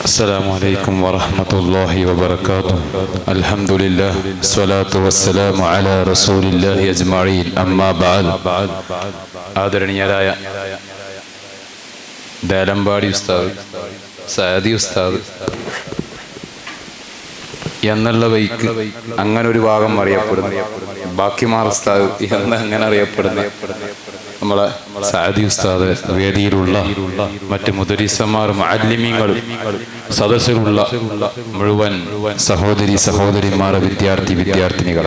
السلام عليكم ورحمة الله وبركاته. الحمد لله والصلاة والسلام على رسول الله أجمعين. أما بعد. ആദരണീയരായ ദേലമ്പാടി ഉസ്താദ്, സഅദി ഉസ്താദ് എന്നുള്ള വഴിക്ക് അങ്ങനെ ഒരു ഭാഗം അറിയപ്പെടുന്നു, ബാക്കിമാർ ഉസ്താദ് എന്ന് അങ്ങനെ അറിയപ്പെടുന്ന നമ്മളെ സഅദി ഉസ്താദ്, വേദിയിലുള്ള മറ്റ് മുദരിസമാർ, മുഅല്ലിമീങ്ങൾ, സദസ്സിലുള്ള മുഴുവൻ സഹോദരിമാർ, വിദ്യാർത്ഥിനികൾ,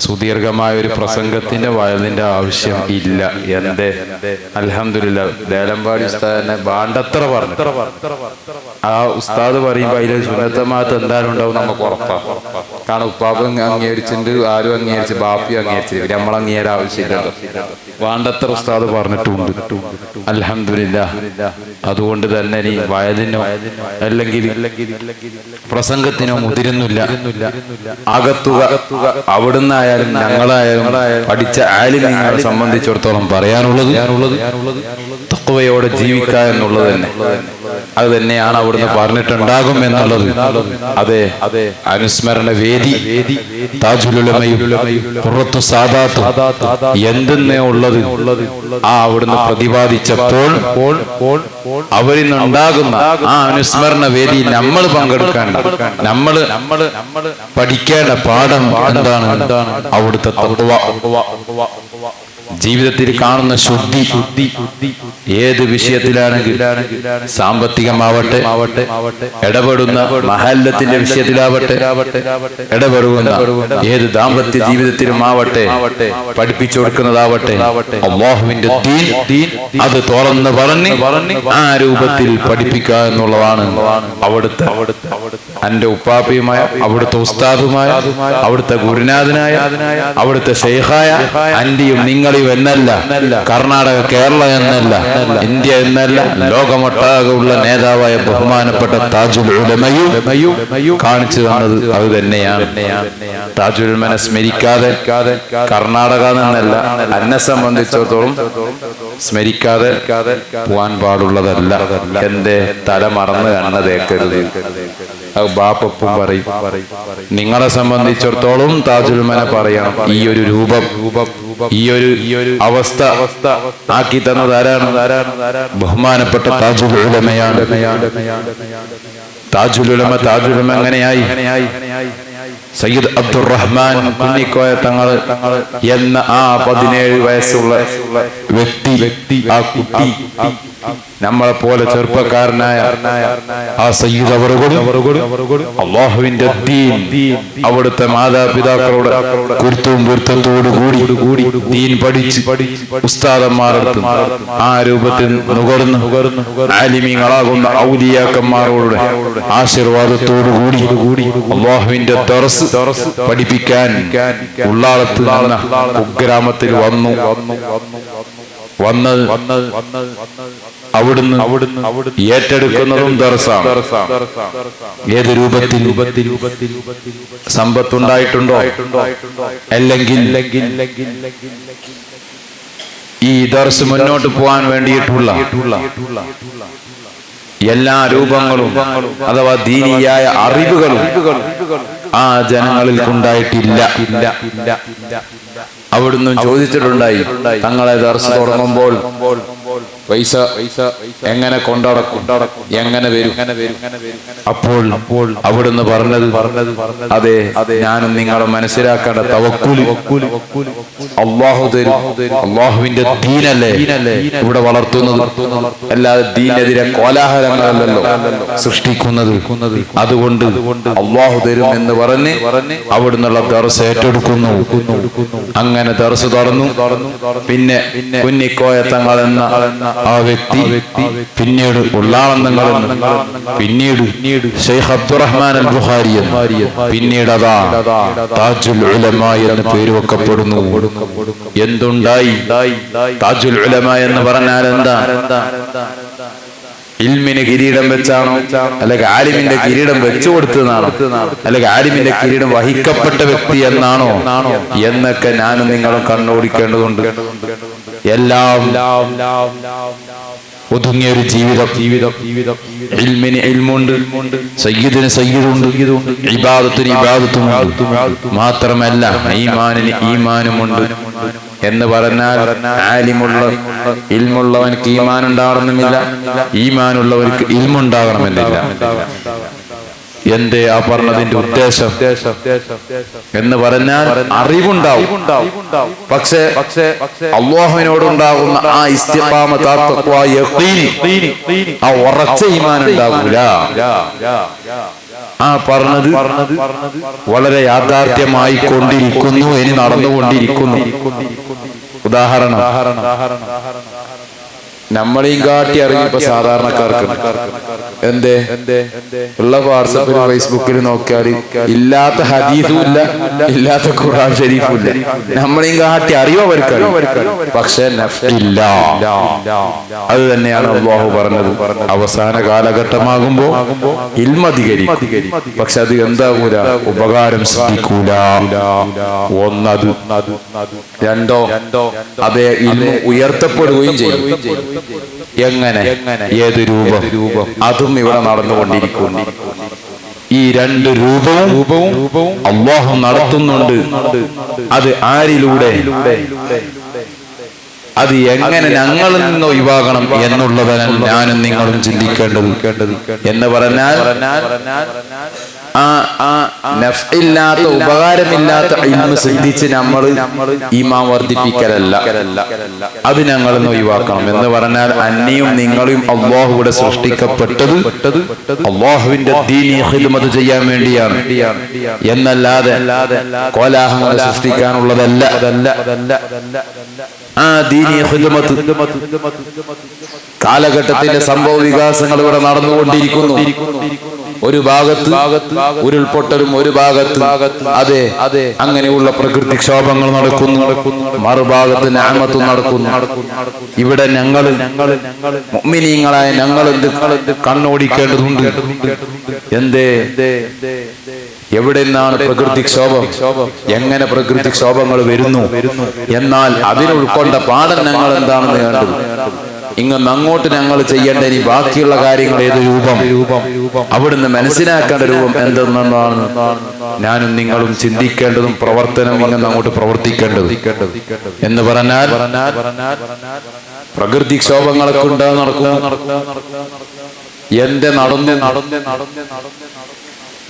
സുദീർഘമായ ഒരു പ്രസംഗത്തിന്റെ വയലിന്റെ ആവശ്യം ഇല്ല. എന്റെ അൽഹംദുലില്ലാഹ് ദേലമ്പാടി ഉസ്താദിനെ ബാണ്ടത്ര പറഞ്ഞു. ആ ഉസ്താദ് പറയുമ്പോ അതിൽ സുന്നത്തമാത്ത് എന്തായാലും ഉണ്ടാവും നമുക്ക് ഉറപ്പാണ്. കാരണം ഉപ്പാപ്പ അംഗീകരിച്ചിട്ടുണ്ട്, ആരും അംഗീകരിച്ച്, ബാപ്പി അംഗീകരിച്ചില്ല, നമ്മൾ അംഗീകാരം ആവശ്യമില്ലല്ലോ. വാണ്ടത്ര ഉസ്താദ് പറഞ്ഞിട്ടുണ്ട്. അൽഹംദുലില്ലാഹ്. അതുകൊണ്ട് തന്നെ ഇനി വയലിനോ അല്ലെങ്കിൽ പ്രസംഗത്തിനോ മുതിരുന്നില്ല. അകത്തുക അവിടുന്ന് ആയാലും ഞങ്ങളായാലും പഠിച്ച ആലിമീങ്ങളെ സംബന്ധിച്ചിടത്തോളം പറയാനുള്ളത് തഖ്വയോടെ ജീവിക്കുക എന്നുള്ളത് തന്നെ. അത് തന്നെയാണ് അവിടുന്ന് പറഞ്ഞിട്ടുണ്ടാകും എന്നുള്ളത്. അതെ, അനുസ്മരണ വേദി താജുൽ ഉലമയും ഖുറത്തു സാദാത്തും എന്തെന്നേ ഉള്ളത് ആ അവിടുന്ന് പ്രതിപാദിച്ചപ്പോൾ അവരിൽ നിന്നുണ്ടാകുന്ന ആ അനുസ്മരണ വേദി നമ്മൾ പങ്കെടുക്കേണ്ട, നമ്മൾ പഠിക്കേണ്ട പാഠം എന്താണ്? അവിടുത്തെ തഖ്വ, ജീവിതത്തിൽ കാണുന്ന ശുദ്ധി. ഏത് വിഷയത്തിലാണെങ്കിൽ, സാമ്പത്തികമാവട്ടെ, ഇടപെടുന്ന മഹല്ലത്തിന്റെ വിഷയത്തിലാവട്ടെ, ഇടപെടുന്ന ഏത് ദാമ്പത്യ ജീവിതത്തിലുമാവട്ടെ, പഠിപ്പിച്ചു കൊടുക്കുന്നതാവട്ടെ, അല്ലാഹുവിന്റെ ദീൻ അത് തുറന്ന് പറഞ്ഞ് ആ രൂപത്തിൽ പഠിപ്പിക്കുക എന്നുള്ളതാണ് അവിടുത്തെ എന്റെ ഉപ്പാപ്പയുമായ, അവിടുത്തെ ഉസ്താദുമായ, അവിടുത്തെ ഗുരുനാഥനായ, അവിടുത്തെ ശൈഖായ അന്റെയും നിങ്ങളെയും എന്നല്ല, കർണാടക, കേരള എന്നല്ല, ഇന്ത്യ എന്നല്ല, ലോകമൊട്ടാകെയുള്ള നേതാവായ ബഹുമാനപ്പെട്ട താജുൽ ഉലമയും കാണിച്ചു തന്നത് അത് തന്നെയാണ്. താജുൽ ഉലമനെ സ്മരിക്കാതെ കർണാടക എന്നല്ല, എന്നെ സംബന്ധിച്ചിടത്തോളം സ്മരിക്കാതെ പോവാൻ പാടുള്ളതല്ല. എന്റെ തല മറന്ന് കണ്ണതേക്കരുത്. അത് ബാപ്പും പറയും. നിങ്ങളെ സംബന്ധിച്ചിടത്തോളം താജുൽ ഉലമനെ പറയണം. ഈ ഒരു രൂപം, ഈ ഒരു അവസ്ഥ ആക്കി തന്നത് ആരാണ്? ബഹുമാനപ്പെട്ട താജുൽ ഉലമയാണ്. താജുൽ ഉലമ എങ്ങനെയായി? സയ്യിദ് അബ്ദുറഹ്മാൻ കുഞ്ഞിക്കോയ തങ്ങൾ എന്ന ആ 17 വയസ്സുള്ള വ്യക്തി, ആ കുട്ടി, നമ്മളെ പോലെ ചെറുപ്പക്കാരനായ ആ സയ്യിദ് അവറുകളും അല്ലാഹുവിന്റെ ദീൻ, അവിടുത്തെ മാതാപിതാക്കളുടെ കുരുത്തവും പൊരുത്തത്തോടു കൂടി ദീൻ പഠിച്ച് ഉസ്താദന്മാരെടുത്ത് ആ രൂപത്തിൽ നുകർന്ന് ആലിമീങ്ങളാകുന്ന ഔലിയാക്കന്മാരുടെ ആശീർവാദത്തോടു കൂടി അല്ലാഹുവിന്റെ ദർസ് പഠിപ്പിക്കാൻ ഉള്ളാളത്ത് എന്ന കുഗ്രാമത്തിൽ വന്ന് അവിടുന്ന് ഏറ്റെടുക്കുന്നതും ദർസാണ്. ഏത് രൂപത്തിൽ? സമ്പത്തുണ്ടായിട്ടുണ്ടോ? അല്ലെങ്കിൽ ഈ ദർസ് മുന്നോട്ട് പോകാൻ വേണ്ടിയിട്ടുള്ള എല്ലാ രൂപങ്ങളും അഥവാ ദീനിയായ അറിവുകളും ആ ജനങ്ങളിൽ ഉണ്ടായിട്ടില്ല. അവിടുന്ന് ചോദിച്ചിട്ടുണ്ടായി, തങ്ങളെ ദർസ് തുടങ്ങുമ്പോൾ പൈസ എങ്ങനെ കൊണ്ടടക്കും, എങ്ങനെ വരും? അപ്പോൾ അവിടുന്ന് പറഞ്ഞത്, അതെ, ഞാനും നിങ്ങളും മനസ്സിലാക്കേണ്ട തവക്കുൽ അല്ലാഹു തരും. അല്ലാഹുവിന്റെ ദീനല്ലേ ഇവിടെ വളർത്തുന്നത്, അല്ലാതെ ദീനെതിരെ കോലാഹലങ്ങളല്ലല്ലോ സൃഷ്ടിക്കുന്നത്. അതുകൊണ്ട് അല്ലാഹു തരും എന്ന് പറഞ്ഞ് അവിടുന്നുള്ള ദർസ് ഏറ്റെടുക്കുന്നു. അങ്ങനെ ദർസ് തുറന്നു. പിന്നെ കുഞ്ഞിക്കോയ തങ്ങൾ എന്ന ആ വ്യക്തി, പിന്നീട് ഉള്ളാളന്തങ്ങൾ, പിന്നീട് ശൈഖ് അബ്ദുറഹ്മാൻ അൽ ബുഖാരി, പിന്നീട് അതാ താജുൽ ഉലമ എന്ന് പേര് വെക്കപ്പെടുന്നു. എന്തുണ്ടായി? താജുൽ ഉലമ എന്ന് പറഞ്ഞാൽ എന്താ? ഇൽമിന് കിരീടം വെച്ചാണോ, അല്ലെങ്കിൽ ആലിമിന്റെ കിരീടം വെച്ചു കൊടുത്തതാണോ, അല്ലെങ്കിൽ ആലിമിന്റെ കിരീടം വഹിക്കപ്പെട്ട വ്യക്തി എന്നാണോ എന്നൊക്കെ ഞാനും നിങ്ങളും കണ്ണോടിക്കേണ്ടതുണ്ട്. എല്ലാം ഒതുങ്ങിയ ഒരു ജീവിതം ഇൽമിന് ഇൽമുണ്ട്, സയ്യിദിന് സയ്യിദുണ്ട്, ഇബാദത്തിന് ഇബാദത്തുമുണ്ട്. മാത്രമല്ല ഈമാനിന് ഈമാനുമുണ്ട് എന്ന് പറഞ്ഞാൽ ഇൽമുള്ളവനക്ക് ഈമാൻ ഉണ്ടാകണമെന്നില്ല, ഈമാനുള്ളവർക്ക് ഇൽമുണ്ടാകണമെന്നില്ല. എന്തേ ആ പറഞ്ഞതിന്റെ ഉദ്ദേശം എന്ന് പറഞ്ഞാൽ അറിവുണ്ടാവും, പക്ഷേ അല്ലാഹുവിനോടുണ്ടാകുന്ന ആ ഇസ്തിഖാമത്ത്, ആ തഖ്വ, യഖീൻ, ആ ഉറച്ച ഈമാൻ ഉണ്ടാകൂല. ആ പറഞ്ഞത് വളരെ യാഥാർത്ഥ്യമായി കൊണ്ടിരിക്കുന്നു, ഇനി നടന്നുകൊണ്ടിരിക്കുന്നു. ഉദാഹരണം, നമ്മളെയും കാട്ടി അറിയും ഇപ്പൊ സാധാരണക്കാർക്ക്. എന്തേ ഉള്ള വാട്സപ്പിലും ഫേസ്ബുക്കിലും നോക്കിയാൽ ഇല്ലാത്ത ഹദീസും ഇല്ല, ഇല്ലാത്ത ഖുർആൻ ശരീഫും ഇല്ല. നമ്മളെയും കാട്ടി അറിയോ അവർക്കറിയും, പക്ഷെ നഫ്ഇല്ല. അത് തന്നെയാണ് അല്ലാഹു പറഞ്ഞത്. അവസാന കാലഘട്ടമാകുമ്പോ ഇൽമധികരിക്കും, പക്ഷെ അത് എന്താകൂല, ഉപകാരം സിദ്ധിക്കൂല. ഒന്നത്. രണ്ടോ, അതേ ഇൽമു ഉയർത്തപ്പെടുകയും ചെയ്യും. എങ്ങനെ, ഏത് രൂപം, അതും ഇവിടെ നടന്നുകൊണ്ടിരിക്കുന്നു. ഈ രണ്ട് രൂപവും അല്ലാഹു നടത്തുന്നുണ്ട്. അത് ആരിലൂടെ, അത് എങ്ങനെ ഞങ്ങളിൽ നിന്ന് ഒഴിവാകണം എന്നുള്ളതാണ് ഞാനും നിങ്ങളും ചിന്തിക്കേണ്ടത്. എന്ന് പറഞ്ഞാൽ നഫ്ഇല്ലാത്ത, ഉപകാരമില്ലാത്ത ഇൽമു സിദ്ധിച്ച് നമ്മൾ ഈമാൻ വർദ്ധിപ്പിക്കലല്ല, അത് ഞങ്ങളിൽ നിന്ന് ഒഴിവാക്കണം. എന്ന് പറഞ്ഞാൽ അന്നിയും നിങ്ങളും അല്ലാഹുവിടെ സൃഷ്ടിക്കപ്പെട്ടത് അല്ലാഹുവിന്റെ ദീനി ഖിദ്മത്ത് ചെയ്യാൻ വേണ്ടിയാണ്, എന്നല്ലാതെ കോലാഹലങ്ങൾ സൃഷ്ടിക്കാനുള്ളതല്ല. ആ ദീനി ഖിദ്മത്ത് കാലഘട്ടത്തിന്റെ സംഭവ വികാസങ്ങൾ ഇവിടെ നടന്നുകൊണ്ടിരിക്കുന്നു. ഒരു ഭാഗത്ത് ഉരുൾപൊട്ടലും, ഒരു ഭാഗത്ത് അതെ അങ്ങനെയുള്ള പ്രകൃതിക്ഷോഭങ്ങൾ നടക്കുന്നു, മറുഭാഗത്ത് നിഅമത്തും നടക്കുന്നു. ഇവിടെ ഞങ്ങൾ മുഅ്മിനീങ്ങളായ ഞങ്ങൾ കണ്ണോടിക്കേണ്ടതുണ്ട്. എന്തേ, എവിടെ നിന്നാണ് പ്രകൃതിക്ഷോഭം, എങ്ങനെ പ്രകൃതിക്ഷോഭങ്ങൾ വരുന്നു, എന്നാൽ അതിനുൾക്കൊണ്ട പാഠം ഞങ്ങൾ എന്താണെന്ന് കണ്ടു. ഇങ്ങനെ അങ്ങോട്ട് ഞങ്ങൾ ചെയ്യേണ്ട ഇനി ബാക്കിയുള്ള കാര്യങ്ങൾ ഏത് രൂപം, അവിടുന്ന് മനസ്സിലാക്കേണ്ട രൂപം എന്തെന്നാണ് ഞാനും നിങ്ങളും ചിന്തിക്കേണ്ടതും പ്രവർത്തനം ഇങ്ങനെ അങ്ങോട്ട് പ്രവർത്തിക്കേണ്ടത്. എന്ന് പറഞ്ഞാൽ പ്രകൃതിക്ഷോഭങ്ങളൊക്കെ ഉണ്ടാകും, നടക്കും. എന്റെ നടന്നു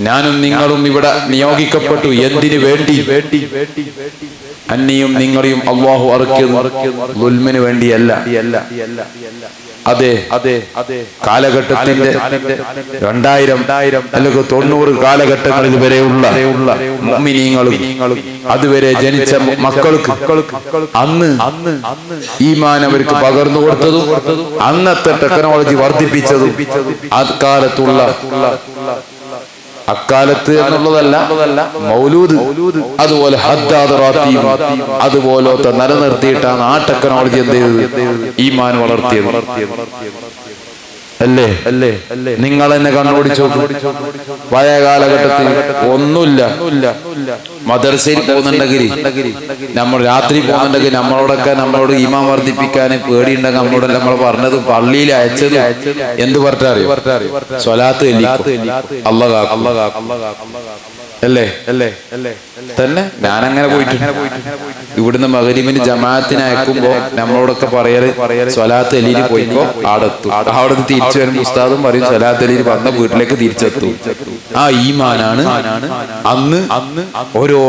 ഞാനും നിങ്ങളും ഇവിടെ നിയോഗിക്കപ്പെട്ടു. എന്തിനു വേണ്ടി? അന്നിയും നിങ്ങളെയും അല്ലാഹു അറക്കിയത് ദുൽമിന് വേണ്ടിയല്ല. അതെ കാലഘട്ടത്തിന്റെ 2000 അല്ലെങ്കിൽ 90 കാലഘട്ടങ്ങളിൽ വരെയുള്ള മുഅ്മിനീങ്ങളും അതുവരെ ജനിച്ച മക്കൾക്ക് അന്ന് ഈമാൻ അവർക്ക് പകർന്നു കൊടുത്തതും അന്നത്തെ ടെക്നോളജി വർദ്ധിപ്പിച്ചതും അക്കാലത്ത് എന്നുള്ളതല്ല, മൗലൂദ്, അതുപോലെ ഹദ്ദാദറാത്തിയും അതുപോലത്തെ നിലനിർത്തിയിട്ടാണ് ആ ടെക്നോളജി എന്ത് ചെയ്തത്, ഈമാൻ വളർത്തിയത്. അല്ലേ? നിങ്ങൾ എന്നെ കണ്ണോടിച്ചു. പഴയ കാലഘട്ടത്തിൽ ഒന്നുമില്ല. മദർസയിൽ പോകുന്നുണ്ടെങ്കിൽ, നമ്മൾ രാത്രി പോകുന്നുണ്ടെങ്കിൽ നമ്മളോട് ഈമാൻ വർദ്ധിപ്പിക്കാൻ പേടിയുണ്ടെങ്കിൽ നമ്മളോട് നമ്മൾ പറഞ്ഞത് പള്ളിയിൽ അയച്ചത് എന്ത് പറഞ്ഞറിയോ? സ്വലാത്ത് അല്ലേ തന്നെ. ഞാനങ്ങനെ പോയിട്ടുണ്ട്. ഇവിടുന്ന് മഗ്‌രിബിന് ജമാഅത്തിന് അയക്കുമ്പോ നമ്മളോടൊക്കെ പറയല് സ്വലാത്ത് അലിയിൽ പോയിക്കോ, അവിടെ തിരിച്ചു വരുമ്പോൾ ഉസ്താദും പറയും സ്വലാത്ത് അലിയിൽ വന്ന വീട്ടിലേക്ക് തിരിച്ചെത്തും. ആ ഈമാനാണ് അന്ന് ഓരോ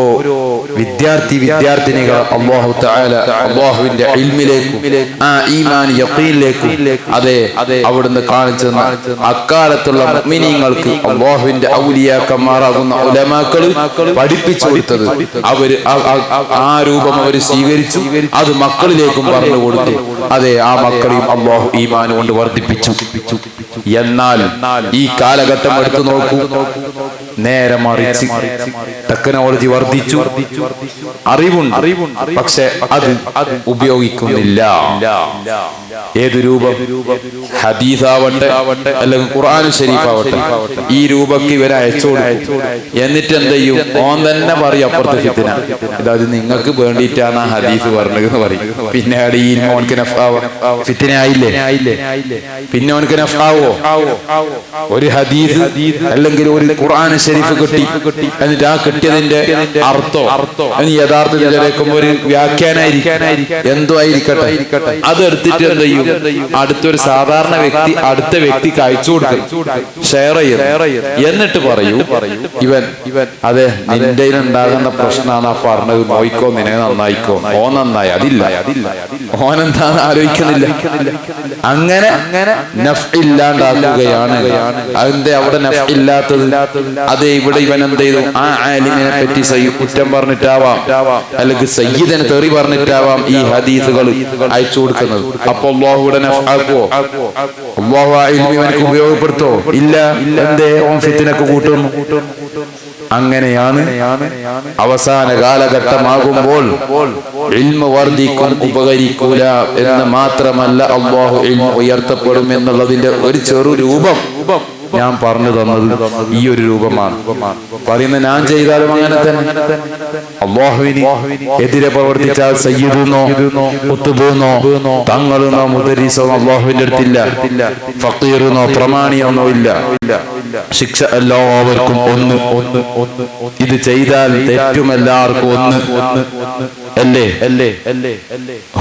വിദ്യാർത്ഥിനികൾ അല്ലാഹു തആല അല്ലാഹുവിന്റെ ഇൽമിലേക്കും ആ ഈമാൻ യഖീനിലേക്കും അവിടുന്ന് കാണിച്ചു അക്കാലത്തുള്ള മുഅ്മിനീങ്ങൾക്ക് അല്ലാഹുവിന്റെ ഔലിയാക്കന്മാരാകുന്ന ഉലമാക്കള് പഠിപ്പിച്ചു കൊടുത്തത് അവര് ആ രൂപം അവര് സ്വീകരിച്ചു. അത് മക്കളിലേക്കും പറഞ്ഞു കൊടുത്തു. ആ മക്കളെയും അല്ലാഹു ഈമാൻ കൊണ്ട് വർദ്ധിപ്പിച്ചു. എന്നാൽ ഈ കാലഘട്ടം എടുത്തു നോക്കൂ, നേരെ മറിച്ച് ടെക്നോളജി വർദ്ധിച്ചു, അറിവുണ്ട്, പക്ഷെ അത് ഉപയോഗിക്കുന്നില്ല. ഏത് രൂപം? ഹദീസാവട്ടെ അല്ലെങ്കിൽ ഖുർആൻ ഷരീഫാവട്ടെ, ഈ രൂപക്ക് ഇവരെ അയച്ചു കൊടുക്കും. എന്നിട്ട് എന്ത് ചെയ്യും? ഓൻ തന്നെ പറയും അപ്പുറത്തെ ഫിത്തിന, ഇതായത് നിങ്ങൾക്ക് വേണ്ടിയിട്ടാണ് ആ ഹദീസ് പറഞ്ഞതെന്ന് പറയും. പിന്നെ ഈ ഓനക്ക് നഫ്ആവോ? ഫിത്തിന ആയില്ലേ? പിന്നെ ഓനക്ക് നഫ്ആവോ? ഒരു ഹദീസ് അല്ലെങ്കിൽ ഒരു ഖുർആൻ ഷരീഫ് കിട്ടി, എന്നിട്ട് ആ കിട്ടിയതിന്റെ അർത്ഥം യഥാർത്ഥത്തിൽ ഒരു വ്യാഖ്യാനായിരിക്കും, എന്തോ ആയിരിക്കട്ടെ, അതെടുത്തിട്ട് എന്ത് ചെയ്യും? അടുത്തൊരു സാധാരണ വ്യക്തി അടുത്ത വ്യക്തിക്ക് അയച്ചു കൊടുക്കും, ഷെയർ ചെയ്യും. എന്നിട്ട് പറയൂ, ഇവൻ അതെ നിന്റെ ഉണ്ടാകുന്ന പ്രശ്നമാണ് ആ പറഞ്ഞത്, നോയിക്കോ, നിനക്ക് നന്നായിക്കോ. ഓ നന്നായി, അതില്ല, ഓനെന്താന്ന് ആലോചിക്കുന്നില്ല. അങ്ങനെ നഫ് ഇല്ലാണ്ടാക്കുകയാണ്. അതിന്റെ അവിടെ നഫ് ഇല്ലാത്തത് അതെ ഇവിടെ ഇവൻ എന്ത് ചെയ്തു? ആ ആലിമിനെ പറ്റി കുറ്റം പറഞ്ഞിട്ടാവാം, അല്ലെങ്കിൽ സയ്യിദിനെ തെറി പറഞ്ഞിട്ടാവാം ഈ ഹദീസുകൾ അയച്ചു കൊടുക്കുന്നത്. അപ്പൊ അല്ലാഹുവിടെ നഫ്ആക്കോ? അല്ലാഹു ആ ഇൽമി ഇവനക്ക് ഉപയോഗപ്പെടുത്തോ? ഇല്ല. എന്തേ? ഓൻ ഫിത്നക്ക് കൂട്ടുന്നു. അങ്ങനെയാണ് അവസാന കാലഘട്ടമാകുമ്പോൾ ഇൽമു വർദ്ധിക്കും, ഉപകരിക്കൂല എന്ന് മാത്രമല്ല അല്ലാഹു ഇൽമു ഉയർത്തപ്പെടും എന്നുള്ളതിന്റെ ഒരു ചെറു രൂപം ഞാൻ പറഞ്ഞു തന്നത് ഈ ഒരു രൂപമാണ്. പറയുന്ന ഞാൻ ചെയ്താലും അങ്ങനെ തന്നെ. അല്ലാഹുവിന് എതിരെ പ്രവർത്തിച്ചാൽ സയ്യിദുന്നോ ഖുത്ബുന്നോ തങ്ങളെന്നോ മുദരിസോ അല്ലാഹുവിന്റെ അടുത്തില്ല. ഫഖീറെന്നോ പ്രമാണിയൊന്നോ ഇല്ല. ശിക്ഷ എല്ലാവർക്കും ഒന്ന്. ഇത് ചെയ്താൽ തെറ്റും എല്ലാവർക്കും ഒന്ന് അല്ലേ?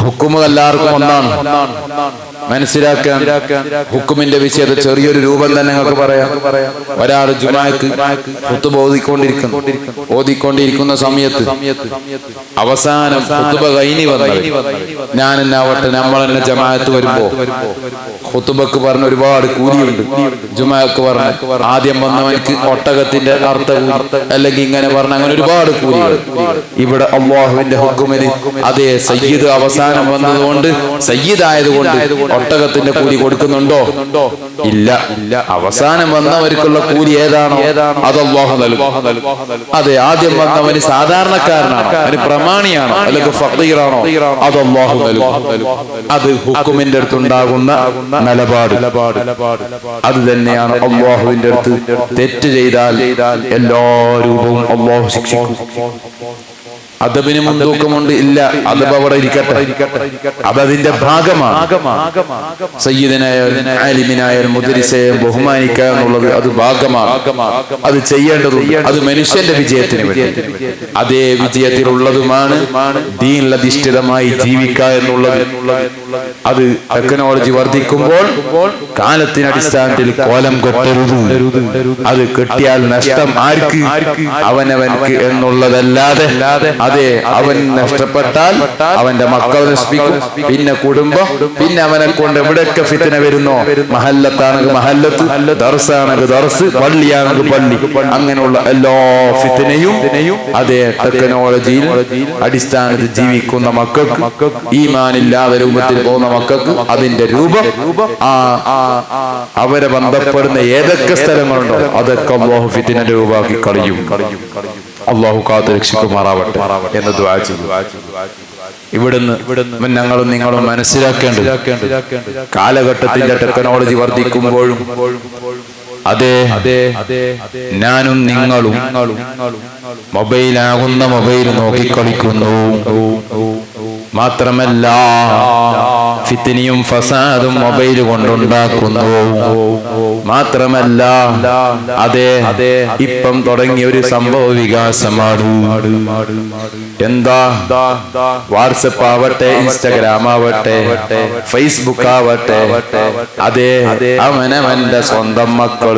ഹുക്കുമ് എല്ലാവർക്കും ഒന്നാണ്. മനസ്സിലാക്കാൻ ഹുക്കുമിന്റെ വിഷയത്തിൽ ചെറിയൊരു രൂപം തന്നെ നിങ്ങൾക്ക് പറയാം. ഒരാൾ ജുമാക്ക് ഖുത്ബ ഓതിക്കൊണ്ടിരിക്കുന്ന സമയത്ത് അവസാനം ഖുത്ബ കഴിഞ്ഞ് വന്നത് ഞാൻ എന്നാവട്ടെ നമ്മൾ തന്നെ ജമാഅത്ത് വരുമ്പോ ഖുത്ബക്ക് പറഞ്ഞ ഒരുപാട് കൂലിയുണ്ട്. ജുമാക്ക് പറഞ്ഞ ആദ്യം വന്നവനക്ക് ഒട്ടകത്തിന്റെ അർത്ഥം അല്ലെങ്കിൽ ഇങ്ങനെ പറഞ്ഞ അങ്ങനെ ഒരുപാട് കൂലികൾ. ഇവിടെ അല്ലാഹുവിന്റെ ഹുക്കുമിന് അതേ സയ്യിദ് അവസാനം വന്നതുകൊണ്ട് സയ്യിദ് ആയതുകൊണ്ട് ഒട്ടകത്തിന്റെ കൂലി കൊടുക്കുന്നുണ്ടോ? ഇല്ല. അവസാനം വന്നവർക്കുള്ള കൂലി ഏതാണോ അത് അല്ലാഹു നൽകും. അതെ ആദ്യം വന്നവന് സാധാരണക്കാരനാണോ, അവന് പ്രമാണിയാണോ അല്ലെങ്കിൽ ഫഖീറാണോ, അത് അല്ലാഹു നൽകും. അത് ഹുക്കുമിന്റെ അടുത്തുണ്ടാകുന്ന നിലപാട്. അത് തന്നെയാണ് അല്ലാഹുവിന്റെ അടുത്ത് തെറ്റ് ചെയ്താൽ എല്ലാ രൂപവും അല്ലാഹു ശിക്ഷിക്കും. അദബിന് മുൻതൂക്കമുണ്ട്. ഇല്ല, അദബ് അവിടെ ഇരിക്കട്ടെ, അതതിന്റെ ഭാഗമാണ്. സയ്യിദിനായാലും ആലിമിനായാലും മുദരിസയെയും ബഹുമാനിക്കുക എന്നുള്ളത് അത് ഭാഗമാണ്. അത് ചെയ്യേണ്ടതുണ്ട്. അത് മനുഷ്യന്റെ വിജയത്തിന് വേണ്ടി. അതേ വിജയത്തിലുള്ളതുമാണ് ദീനിലധിഷ്ഠിതമായി ജീവിക്കുക എന്നുള്ളത്. അത് ടെക്നോളജി വർദ്ധിക്കുമ്പോൾ കാലത്തിനടിസ്ഥാനത്തിൽ കോലം കൊട്ടരുത്. അത് കിട്ടിയാൽ നഷ്ടം ആർക്ക്? അവനവൻക്ക് എന്നുള്ളതല്ലാതെ അതെ അവൻ നഷ്ടപ്പെട്ടാൽ അവന്റെ മക്കൾ നശിപ്പിക്കും, പിന്നെ കുടുംബം, പിന്നെ അവനെ കൊണ്ട് എവിടെയൊക്കെ ഫിത്ന വരുന്നോ, മഹല്ലത്താണെങ്കിൽ മഹല്ലത്ത്, ദർസാണെങ്കിൽ ദർസ്, പള്ളിയാണെങ്കിൽ പള്ളി, അങ്ങനെയുള്ള എല്ലാ ഫിത്നയും അതേ ടെക്നോളജിയിൽ അടിസ്ഥാനത്തിൽ ജീവിക്കുന്ന മക്കൾക്ക്, ഈമാനില്ലാതെ രൂപത്തിൽ പോകുന്ന മക്കൾക്ക് അതിന്റെ രൂപം അവരെ ബന്ധപ്പെടുന്ന ഏതൊക്കെ സ്ഥലങ്ങളുണ്ടോ അതൊക്കെ അല്ലാഹു ഫിത്ന രൂപമാക്കി കളയും. അല്ലാഹു കാത്തു രക്ഷിക്കുമാറാവട്ടെ എന്ന് ദുആ ചെയ്യും. ഇവിടുന്ന് ഞങ്ങളും നിങ്ങളും മനസ്സിലാക്കേണ്ടത് കാലഘട്ടത്തിന്റെ ടെക്നോളജി വർദ്ധിക്കുമ്പോഴും അതെ ഞാനും നിങ്ങളും മൊബൈലാകുന്ന മൊബൈൽ നോക്കിക്കളിക്കുന്നു. മാത്രമല്ല ഫിത്നയും ഫസാദും മൊബൈൽ കൊണ്ടുണ്ടാക്കുന്നു. മാത്രമല്ല അതെ ഇപ്പം തുടങ്ങിയ ഒരു സംഭവ വികാസമാണ്. എന്താ? വാട്സപ്പ് ആവട്ടെ, ഇൻസ്റ്റഗ്രാം ആവട്ടെ, ഫേസ്ബുക്ക് ആവട്ടെ, അതെ അവനവന്റെ സ്വന്തം മക്കൾ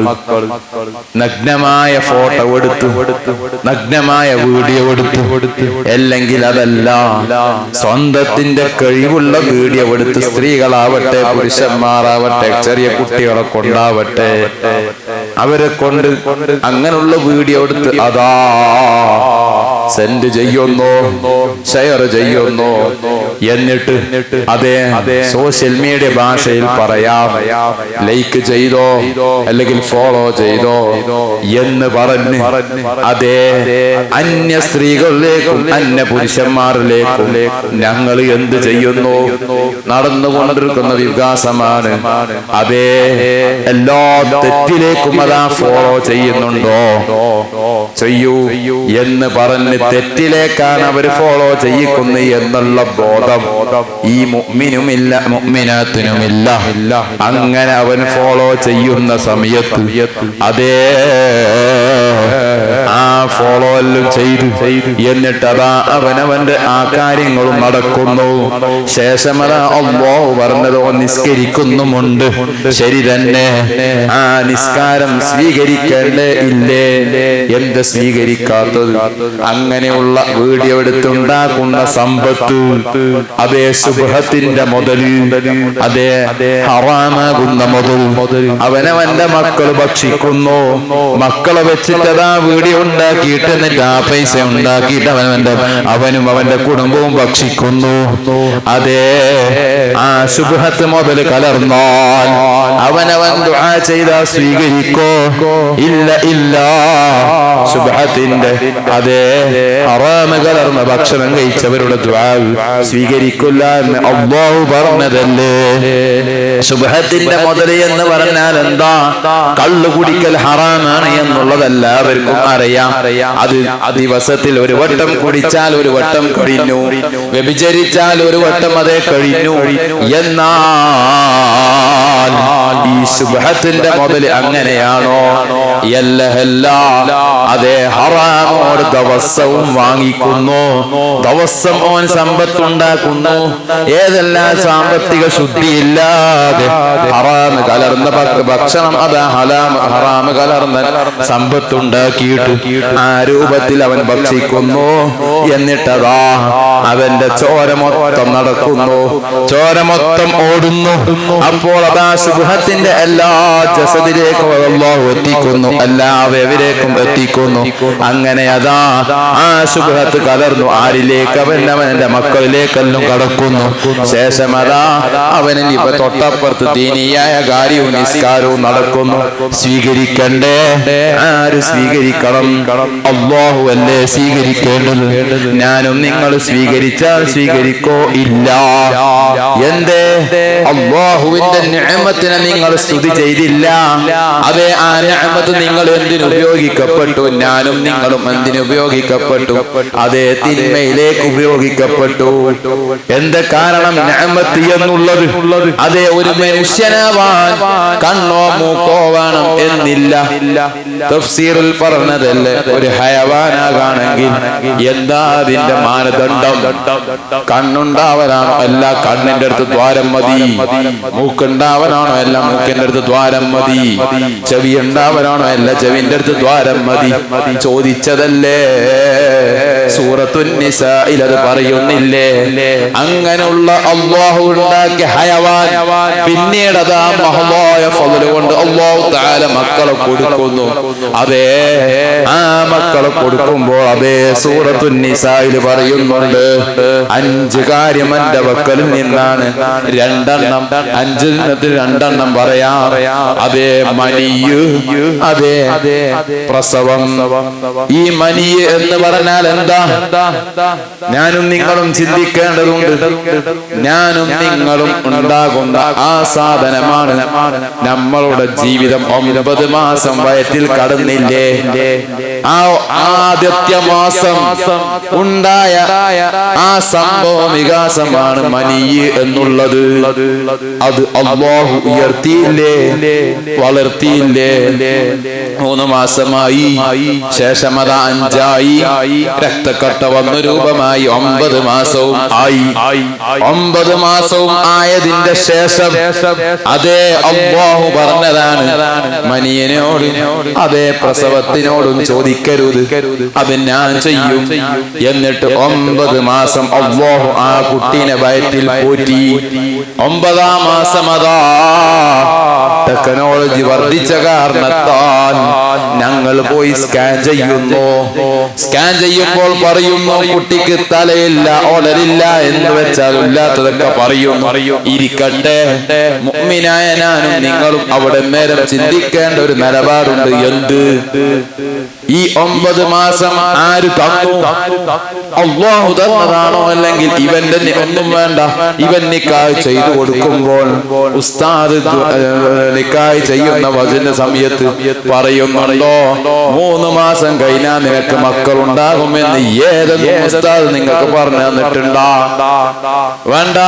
നഗ്നമായ ഫോട്ടോ എടുത്തു, നഗ്നമായ വീഡിയോ എടുത്തു, അല്ലെങ്കിൽ അതല്ല സ്വന്തത്തിന്റെ കഴിവുള്ള വീഡിയോ എടുത്ത് സ്ത്രീകളാവട്ടെ പുരുഷന്മാരാവട്ടെ ചെറിയ കുട്ടികളെ കൊണ്ടാവട്ടെ അവരെ കൊണ്ട് അങ്ങനെയുള്ള വീഡിയോ എടുത്ത് അതാ സെൻഡ് ചെയ്യുന്നു, ഷെയർ ചെയ്യുന്നു. എന്നിട്ട് അതേ സോഷ്യൽ മീഡിയ ഭാഷയിൽ പറയാം, ലൈക്ക് ചെയ്തോ അല്ലെങ്കിൽ ഫോളോ ചെയ്തോ എന്ന് പറഞ്ഞ് അതേ അന്യ സ്ത്രീകളിലേക്കും അന്യ പുരുഷന്മാരിലേക്കും ഞങ്ങൾ എന്ത് ചെയ്യുന്നു? നടന്നുകൊണ്ടിരിക്കുന്ന വികാസമാണ്. അതേ എല്ലാ തെറ്റിലേക്കും അതാ ഫോളോ ചെയ്യുന്നുണ്ടോ? ചെയ്യൂ എന്ന് പറഞ്ഞ് തെറ്റിലേക്കാണ് അവർ ഫോളോ ചെയ്യിക്കുന്നത് എന്നുള്ള ബോധം ഈ മുഅ്മിനുമില്ല മുഅ്മിനാത്തിനുമില്ല. അങ്ങനെ അവൻ ഫോളോ ചെയ്യുന്ന സമയത്ത് അതേ ആ ഫോളോ എല്ലാം ചെയ്തു എന്നിട്ട് അതാ അവനവന്റെ ആ കാര്യങ്ങളും നടക്കുന്നു. ശേഷം അതാ അല്ലാഹു പറഞ്ഞതോ നിസ്കരിക്കുന്നുമുണ്ട്. ശരി തന്നെ, ആ നിസ്കാരം സ്വീകരിക്കേണ്ടേ ഇല്ലേ? എന്ത് സ്വീകരിക്കാത്തത്? അങ്ങനെയുള്ള വീഡിയോ എടുത്തുണ്ടാക്കുന്ന സമ്പത്ത് അതേ സുബ്ഹത്തിന്റെ മുതൽ അതേ ഹറാമാകുന്ന മുതൽ അവനവന്റെ മക്കൾ ഭക്ഷിക്കുന്നു. മക്കളെ വെച്ചിട്ടതാ വീഡിയോ ഉണ്ടാക്കിയിട്ട് എന്നിട്ട് ആ പൈസ ഉണ്ടാക്കിയിട്ട് അവനും അവന്റെ കുടുംബവും ഭക്ഷിക്കുന്നു. അതേ ആ സുബ്ഹത്ത് മുതൽ കലർന്നാൽ അവനവൻ ദുആ ചെയ്താ സ്വീകരിക്കോ? ഇല്ല ഇല്ല. സുബ്ഹത്തിന്റെ അതേ ഹറാമ് കലർന്ന ഭക്ഷണം കഴിച്ചവരുടെ ദുആ സ്വീകരിക്കില്ല എന്ന് അല്ലാഹു പറഞ്ഞതല്ലേ. സുബ്ഹത്തിന്റെ മുതൽ എന്ന് പറഞ്ഞാൽ എന്താ? കള്ളു കുടിക്കൽ ഹറാമാണ് എന്നുള്ളത് എല്ലാവർക്കും അറിയാം. അത് ദിവസത്തിൽ ഒരു വട്ടം കുടിച്ചാൽ ഒരു വട്ടം കഴിഞ്ഞു, വ്യഭിചരിച്ചാൽ ഒരു വട്ടം അതേ കഴിഞ്ഞു. എന്നാൽ ഈ സുബ്ഹത്തിന്റെ മുതൽ അങ്ങനെയാണോ? അതേ ഹറാമോട് ദിവസവും വാങ്ങിക്കുന്നു, ദിവസം ഓൻ സമ്പത്തുണ്ടാക്കുന്നു. ഏതെല്ലാം സാമ്പത്തിക ശുദ്ധിയില്ലാതെ ഹറാമ് കലർന്ന ഭക്ഷണം അതാ ഹറാമ് കലർന്ന സമ്പത്തുണ്ടാക്കിയിട്ട് ആ രൂപത്തിൽ അവൻ ഭക്ഷിക്കുന്നു. എന്നിട്ടതാ അവന്റെ ചോര മൊത്തം നടക്കുന്നു, ചോര മൊത്തം ഓടുന്നു. അപ്പോൾ അതാ സുബ്ഹത്തിന്റെ എല്ലാ ജസദിലേക്കും അല്ലാഹു എത്തിക്കുന്നു, എല്ലാ അവയവിലേക്കും എത്തിക്കുന്നു. അങ്ങനെ അതാ ആ സുബ്ഹത്ത് കലർന്നു ആരിലേക്ക്? അവന്റെ മക്കളിലേക്കെല്ലാം കടക്കുന്നു. ശേഷം അതാ അവന് ഇപ്പൊ തൊട്ടപ്പുറത്ത് ദീനിയായ കാര്യവും നിസ്കാരവും നടക്കുന്നു. സ്വീകരിക്കണ്ടേ? ആര് സ്വീകരിക്കണം? അല്ലാഹു അല്ലേ സ്വീകരിക്കേണ്ടത്. ഞാനും നിങ്ങൾ സ്വീകരിച്ചാൽ സ്വീകരിക്കോ? ഇല്ല. എന്തേ? അല്ലാഹുവിന്റെ നിഅമത്തിനെ നിങ്ങൾ സ്തുതി ചെയ്തില്ല. അതേ ആ നിഅമത്ത് നിങ്ങൾ എന്തിനു ഉപയോഗിക്കപ്പെട്ടു? ഞാനും നിങ്ങളും എന്തിനു ഉപയോഗിക്കപ്പെട്ടു? അതേ തിന്മയിലേക്ക് ഉപയോഗിക്കപ്പെട്ടു. എന്ത് കാരണം? നിഅമത്ത് എന്നുള്ളത് അതേ ഒരു മനുഷ്യനാവാൻ കണ്ണോ മൂക്കോ വേണം എന്നില്ല. തഫ്സീറിൽ പറഞ്ഞതല്ലേ, ഒരു ഹയവാനാകാണെങ്കിൽ എന്താ അതിന്റെ മാനദണ്ഡം? കണ്ണുണ്ടാവനാണോ? അല്ല, കണ്ണിന്റെ അടുത്ത് ദ്വാരം മതി. മൂക്കുണ്ടാവനാണോ? അല്ല, മൂക്കിന്റെ അടുത്ത് ദ്വാരം മതി. ചെവി ഉണ്ടാവനാണോ? അല്ല, ചെവിന്റെ അടുത്ത് ദ്വാരം മതി. ചോദിച്ചതല്ലേ, സൂറത്തുൻ നിസാഇൽ അത് പറയുന്നില്ലേ? അങ്ങനെയുള്ള അല്ലാഹു ഉണ്ടാക്കിയ ഹയവാൻ പിന്നീട് അതാ മഹ്ലായ ഫള് കൊണ്ട് അല്ലാഹു തആല മക്കളെ കൊടുക്കുന്നു. അതേ ആ മക്കളെ കൊടുക്കുമ്പോൾ അതേ സൂറത്തുൻ നിസാഇൽ പറയുന്നുണ്ട്, 5 കാര്യം എന്റെ വക്കലിൽ നിന്നാണ്. 2 പറയാം. അതേ മനിയ്, അതേ പ്രസവം. ഈ മനിയ് എന്ന് പറഞ്ഞാൽ എന്താ? ഞാനും നിങ്ങളും ചിന്തിക്കേണ്ടതുണ്ട്. ഞാനും നിങ്ങളും ഉണ്ടാകുന്ന ആ സാധനമാണ് നമ്മളുടെ ജീവിതം. 9 മാസം വയറ്റിൽ കടന്നില്ലേ? ആ ആദ്യത്തെ മാസം ഉണ്ടായ ആ സംഭവ വികാസമാണ് മനിയ് എന്നുള്ളത്. അത് അല്ലാഹു ഉയർത്തിയില്ലേ, വളർത്തിയില്ലേ? 3 മാസമായി, ശേഷം അത് 5 ആയി, രക്തക്കട്ട വന്ന രൂപമായി 9 മാസവും ആയി. 9 മാസവും ആയതിന്റെ ശേഷം അതേ അല്ലാഹു പറഞ്ഞതാണ്, മനിയനോട് അതേ പ്രസവത്തിനോടും ചോദിക്കരുത്, അത് ഞാൻ ചെയ്യും. എന്നിട്ട് 9 മാസം അല്ലാഹു ആ കുട്ടീനെ വയറ്റിൽ പോറ്റി. 9-ാം മാസം അതാ ടെക്നോളജി വർദ്ധിച്ച കാരണത്താൽ ഞങ്ങൾ പോയി സ്കാൻ ചെയ്യുന്നു. സ്കാൻ ചെയ്യുമ്പോൾ പറയുന്നു കുട്ടിക്ക് തലയില്ല, ഓടലില്ല എന്ന് വെച്ചാൽ ഇല്ലാത്തതൊക്കെ പറയുന്നു. ഇരിക്കട്ടെ, മുഅ്മിനായ ഞാനും നിങ്ങളും അവിടെ നേരം ചിന്തിക്കേണ്ട ഒരു നിലപാടുണ്ട്. എന്ത്? ഈ 9 മാസം ആര് തന്നു? അല്ലാഹു തന്നതാണോ? അല്ലെങ്കിൽ ഇവന്റെ ഒന്നും വേണ്ട, ഇവൻ നിക്കാഹ് ചെയ്തു കൊടുക്കുമ്പോൾ ഉസ്താദ് നിക്കാഹ് ചെയ്യുന്ന വചന സമയത്ത് പറയുന്നുണ്ടോ 3 മാസം കഴിഞ്ഞാൽ നിനക്ക് മക്കളുണ്ടാകുമെന്ന് ഏതെങ്കിലും ഉസ്താദ് നിങ്ങൾക്ക് പറഞ്ഞു തന്നിട്ടുണ്ടോ? വേണ്ട.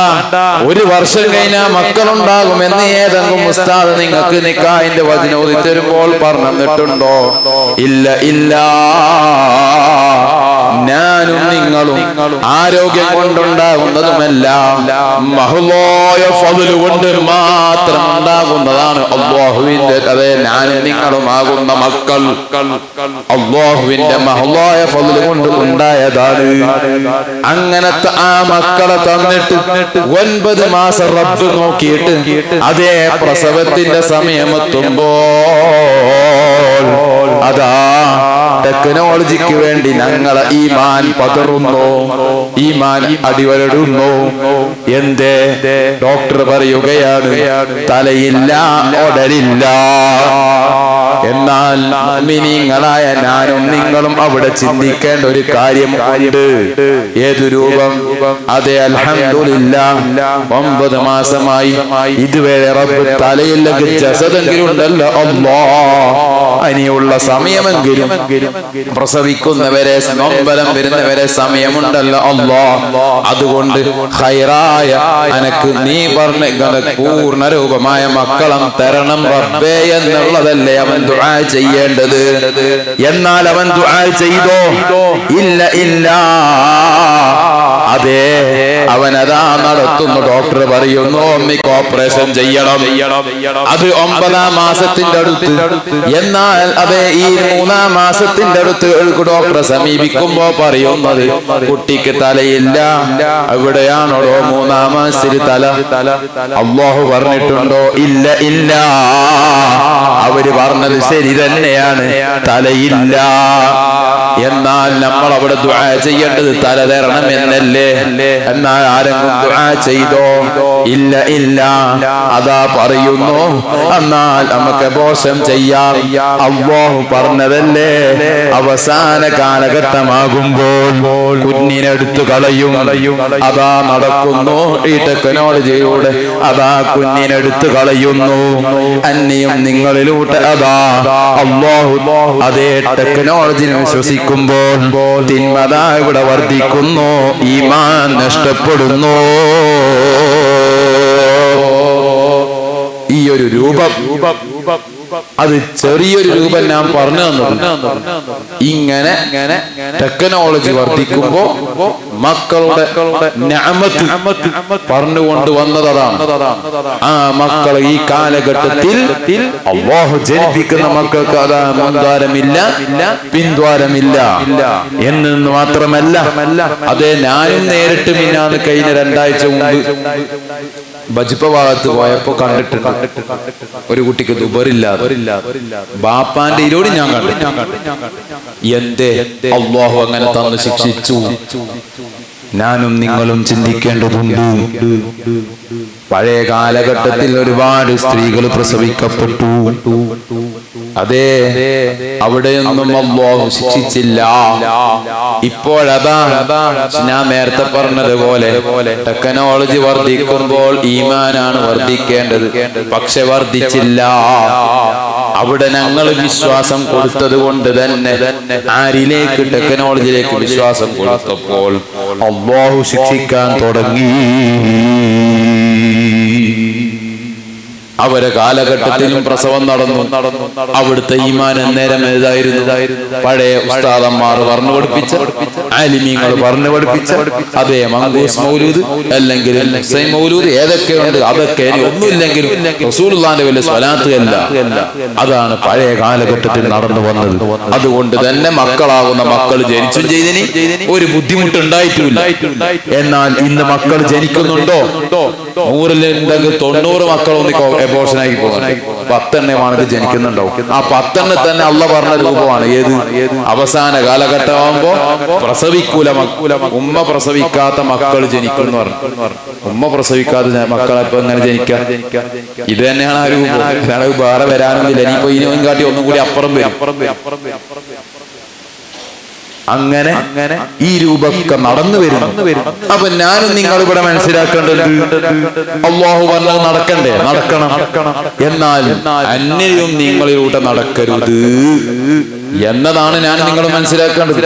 1 വർഷം കഴിഞ്ഞാൽ മക്കളുണ്ടാകുമെന്ന് ഏതെങ്കിലും ഉസ്താദ് നിങ്ങൾക്ക് നിക്കാഹിന്റെ വചനം ഓതി തരുമ്പോൾ പറഞ്ഞു തന്നിട്ടുണ്ടോ? ഇല്ല, ഇല്ല. ഞാനും നിങ്ങളും ആരോഗ്യം കൊണ്ടുണ്ടാകുന്നതുമെല്ലാം മഹ്ളായ ഫദ്ല് കൊണ്ട് മാത്രം ഉണ്ടാകുന്നതാണ് അല്ലാഹുവിന്റെ. അതെ, ഞാനും നിങ്ങളുമാകുന്ന മക്കൾ അല്ലാഹുവിന്റെ മഹ്ളായ ഫദ്ല് കൊണ്ട് ഉണ്ടായതാണ്. അങ്ങനത്തെ ആ മക്കളെ തന്നിട്ട് 9 മാസം റബ്ബ് നോക്കിയിട്ട് അതേ പ്രസവത്തിന്റെ സമയമെത്തുമ്പോൾ അതാ ടെക്നോളജിക്ക് വേണ്ടി ഞങ്ങളെ ഈമാൻ പതറുന്നു, ഈമാൻ അടിവരടുന്നു. എന്തേ? ഡോക്ടർ പറയുകയാണ് തലയില്ല, ഓടലില്ല. എന്നാൽ മുഅ്മിനീങ്ങളായ ഞാനും നിങ്ങളും അവിടെ ചിന്തിക്കേണ്ട ഒരു കാര്യം ഉണ്ട്. ഏതു രൂപം? അതെ, അൽഹംദുലില്ലാഹ് 9 മാസമായി ഇതുവരെ റബ്ബ് തലയില്ലെങ്കിൽ ജസദെങ്കിലും ഉണ്ടല്ലോ. അല്ലാഹ് ഇനിയുള്ള സമയമെങ്കിലും പ്രസവിക്കുന്നവരെ, നൊമ്പലം വരുന്നവരെ സമയമുണ്ടല്ലോ അല്ലാഹ്. അതുകൊണ്ട് ഖൈറായ അനക്ക് നീ പറഞ്ഞ പൂർണ്ണ രൂപമായ മക്കളും തരണം റബ്ബേ എന്നുള്ളതല്ലേ അവൻ ദുആ ചെയ്യേണ്ടത്. എന്നാൽ അവൻ ദുആ ചെയ്തോ? ഇല്ല, ഇല്ല. അതെ, അവനതാ നടത്തുന്നു. ഡോക്ടർ പറയുന്നു ഒന്നിക്ക് ഓപ്പറേഷൻ ചെയ്യണം, അത് 9-ാം മാസത്തിന്റെ അടുത്ത്. എന്നാൽ അതെ, ഈ 3-ാം മാസത്തിന്റെ അടുത്ത് ഡോക്ടറെ സമീപിക്കുമ്പോ പറയുന്നത് കുട്ടിക്ക് തലയില്ല. എവിടെയാണോ 3-ാം മാസത്തിൽ തല? അല്ലാഹു പറഞ്ഞിട്ടുണ്ടോ? ഇല്ല, ഇല്ല. അവര് പറഞ്ഞത് ശരി തന്നെയാണ്, തലയില്ല. എന്നാൽ നമ്മൾ അവിടെ ദുആ ചെയ്യേണ്ടത് തല തരണം എന്നല്ലേ? എന്നാൽ ആരെങ്കിലും ദുആ ചെയ്തോ? ഇല്ല, ഇല്ല. അതാ പറയുന്നു എന്നാൽ നമുക്ക് അബോർഷൻ ചെയ്യാം. അല്ലാഹു പറഞ്ഞതല്ലേ അവസാന കാലഘട്ടമാകുമ്പോൾ കുഞ്ഞിനെടുത്തു കളയും. അതാ നടക്കുന്നു ഈ ടെക്നോളജിയിലൂടെ. അതാ കുഞ്ഞിനെടുത്തു കളയുന്നു. അന്യം നിങ്ങളിലൂടെ അതാ അല്ലാഹു അതേ ടെക്നോളജിയിൽ വിശ്വസിക്കുമ്പോൾ തിന്മത ഇവിടെ വർദ്ധിക്കുന്നു, ഈമാൻ നഷ്ടപ്പെടുന്നു. ഈ ഒരു രൂപം അത് ചെറിയൊരു രൂപം ഞാൻ പറഞ്ഞു തന്നത്. ഇങ്ങനെ ടെക്നോളജി വർദ്ധിക്കുമ്പോ മക്കളുടെ നിഅമത്ത് പറഞ്ഞുകൊണ്ട് വന്നതാണ്. ആ മക്കൾ ഈ കാലഘട്ടത്തിൽ അല്ലാഹു ജനിപ്പിക്കുന്ന മക്കൾക്ക് അതാ മുൻദ്വാരമില്ല, പിൻദ്വാരമില്ല എന്ന് മാത്രമല്ല, അതേ ഞാനും നേരിട്ട് മിന്നാന്ന് കഴിഞ്ഞ 2 ആഴ്ച മുമ്പ് ബജ്പ ഭാഗത്ത് പോയപ്പോ കണ്ടിട്ടുണ്ട് ഒരു കുട്ടിക്ക് ദുബറില്ലാതെ ബാപ്പാന്റെ ഇരോട് ഞാൻ കണ്ടു. എന്തേ അല്ലാഹു അങ്ങനെ തന്നു ശിക്ഷിച്ചു? ഞാനും നിങ്ങളും ചിന്തിക്കേണ്ടതുണ്ട്. പഴയ കാലഘട്ടത്തിൽ ഒരുപാട് സ്ത്രീകൾ പ്രസവിക്കപ്പെട്ടു. അതെ, അവിടെയൊന്നും അല്ലാഹു ശിക്ഷിച്ചില്ല. ഇപ്പോഴതാ ഞാൻ നേരത്തെ പറഞ്ഞതുപോലെ ടെക്നോളജി വർദ്ധിക്കുമ്പോൾ ഈമാനാണ് വർദ്ധിക്കേണ്ടത്, പക്ഷെ വർദ്ധിച്ചില്ല. അവിടെ ഞങ്ങൾ വിശ്വാസം കൊടുത്തത് കൊണ്ട് തന്നെ ആരിലേക്ക്? ടെക്നോളജിയിലേക്ക് വിശ്വാസം കൊടുത്തപ്പോൾ അല്ലാഹു ശിക്ഷിക്കാൻ തുടങ്ങി. അവരെ കാലഘട്ടത്തിലും പ്രസവം നടന്നു. അവിടുത്തെ ഈമാൻ നേരം ഏതായിരുന്നു? പഴയ ഉസ്താദന്മാർ പറഞ്ഞു പഠിപ്പിച്ച, ആലിമീങ്ങൾ പറഞ്ഞു പഠിപ്പിച്ച അതേ മങ്കൂസ് മൗലൂദ് അല്ലെങ്കിൽ ഹുസൈൻ മൗലൂദ് ഏതൊക്കെയുണ്ട് അതൊക്കെ ഒന്നുമില്ലെങ്കിലും റസൂലുള്ളാഹിന്റെ വലിയ സ്വലാത്ത് അല്ല. അതാണ് പഴയ കാലഘട്ടത്തിൽ നടന്നു വന്നത്. അതുകൊണ്ട് തന്നെ മക്കളാകുന്ന മക്കൾ ജനിച്ചും ചെയ്തിന് ഒരു ബുദ്ധിമുട്ടുണ്ടായിട്ടുമില്ല. എന്നാൽ ഇന്ന് മക്കൾ ജനിക്കുന്നുണ്ടോ? 100-ലുണ്ടെങ്കിൽ 90 മക്കളൊന്നും എബോർഷനാക്കി പോകുന്നുണ്ട്. 10 എണ്ണമാണെങ്കിൽ ജനിക്കുന്നുണ്ടാവും. ആ 10 തന്നെ അള്ള പറഞ്ഞ രൂപമാണ്. ഏത് അവസാന കാലഘട്ടമാകുമ്പോ പ്രസവിക്കൂല, ഉമ്മ പ്രസവിക്കാത്ത മക്കൾ ജനിക്കും എന്ന് പറഞ്ഞു. ഉമ്മ പ്രസവിക്കാത്ത മക്കളെ ഇപ്പൊ എങ്ങനെ ജനിക്കാം? ഇത് തന്നെയാണ് ആ രൂപം. വേറെ വരാനൊന്നുമില്ല. ഇനിയിപ്പോ ഇതിനും കാട്ടി ഒന്നും കൂടി അപ്പുറം വരും. അങ്ങനെ ഈ രൂപമൊക്കെ നടന്നു വരുന്നു. അപ്പൊ ഞാനും നിങ്ങൾ ഇവിടെ മനസ്സിലാക്കേണ്ടത് അല്ലാഹു പറഞ്ഞത് നടക്കണ്ടേ? നടക്കണം. എന്നാൽ അന്യരും നിങ്ങളിലൂടെ നടക്കരുത് എന്നതാണ് ഞാൻ നിങ്ങൾ മനസ്സിലാക്കേണ്ടത്.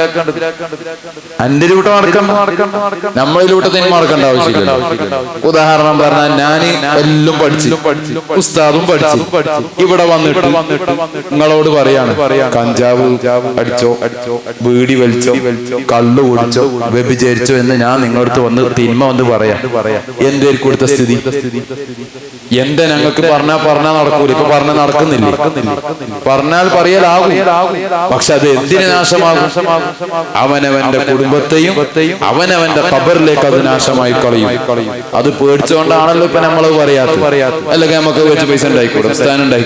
അന്യരൂട്ടം നടക്കണം, നമ്മളിലൂടെ തന്നെ നടക്കേണ്ട ആവശ്യമില്ല. ഉദാഹരണം പറഞ്ഞാൽ ഞാൻ എല്ലാം പഠിച്ചു, ഉസ്താദും പഠിച്ചു, ഇവിടെ വന്നിട്ട് നിങ്ങളോട് പറയാണ് കഞ്ചാവ് അടിച്ചോ, ബീഡി വലിച്ചോ, കള്ളു കുടിച്ചോ, വ്യഭിചരിച്ചോ എന്ന് ഞാൻ നിങ്ങളടുത്ത് വന്ന് തിന്മ വന്ന് പറയാം. എന്റെ കൊടുത്ത സ്ഥിതി എന്താ? ഞങ്ങൾക്ക് പറഞ്ഞാൽ നടക്കൂല. ഇപ്പൊ പറഞ്ഞാൽ നടക്കുന്നില്ല. പറഞ്ഞാൽ പറയലാകും. പക്ഷെ അത് എന്തിനു നാശമാകും? അവനവന്റെ കുടുംബത്തെയും അവനവന്റെ ഖബറിലേക്ക് അത് നാശമായി കളയും. അത് പേടിച്ചുകൊണ്ടാണല്ലോ ഇപ്പൊ നമ്മൾ പറയാത്തത്. അല്ലെങ്കിൽ നമുക്ക് വെച്ച് പൈസ ഉണ്ടായിക്കൂടെ? സ്ഥാനം ഉണ്ടായി.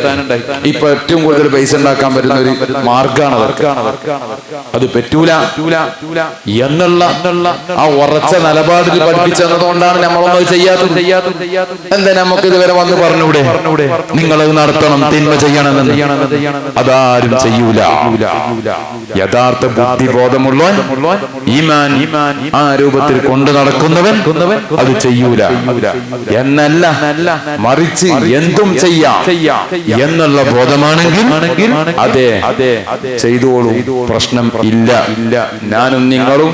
ഇപ്പൊ ഏറ്റവും കൂടുതൽ പൈസ ഉണ്ടാക്കാൻ പറ്റുന്ന ഒരു മാർഗമാണ് അത് പറ്റൂല എന്നുള്ള ആ ഉറച്ച നിലപാടിൽ പഠിപ്പിച്ചതുകൊണ്ടാണ് നമ്മളൊന്നും ചെയ്യാത്തത്. എന്താ നമുക്ക് ഇതുവരെ വന്ന് പറഞ്ഞൂടെ നിങ്ങളത് നടത്തണം, തിന്മ ചെയ്യണമെന്ന്? അതാരും ചെയ്യൂല. യഥാർത്ഥ ബുദ്ധിബോധമുള്ളവൻ, ഈമാൻ ആ രൂപത്തിൽ കൊണ്ടു നടക്കുന്നവൻ അത് ചെയ്യൂല എന്നല്ല, മറിച്ച് എന്തും ചെയ്യാം എന്നുള്ള ബോധമാണെങ്കിൽ അതെ ചെയ്തോളൂ, പ്രശ്നം ഇല്ല. ഞാനും നിങ്ങളും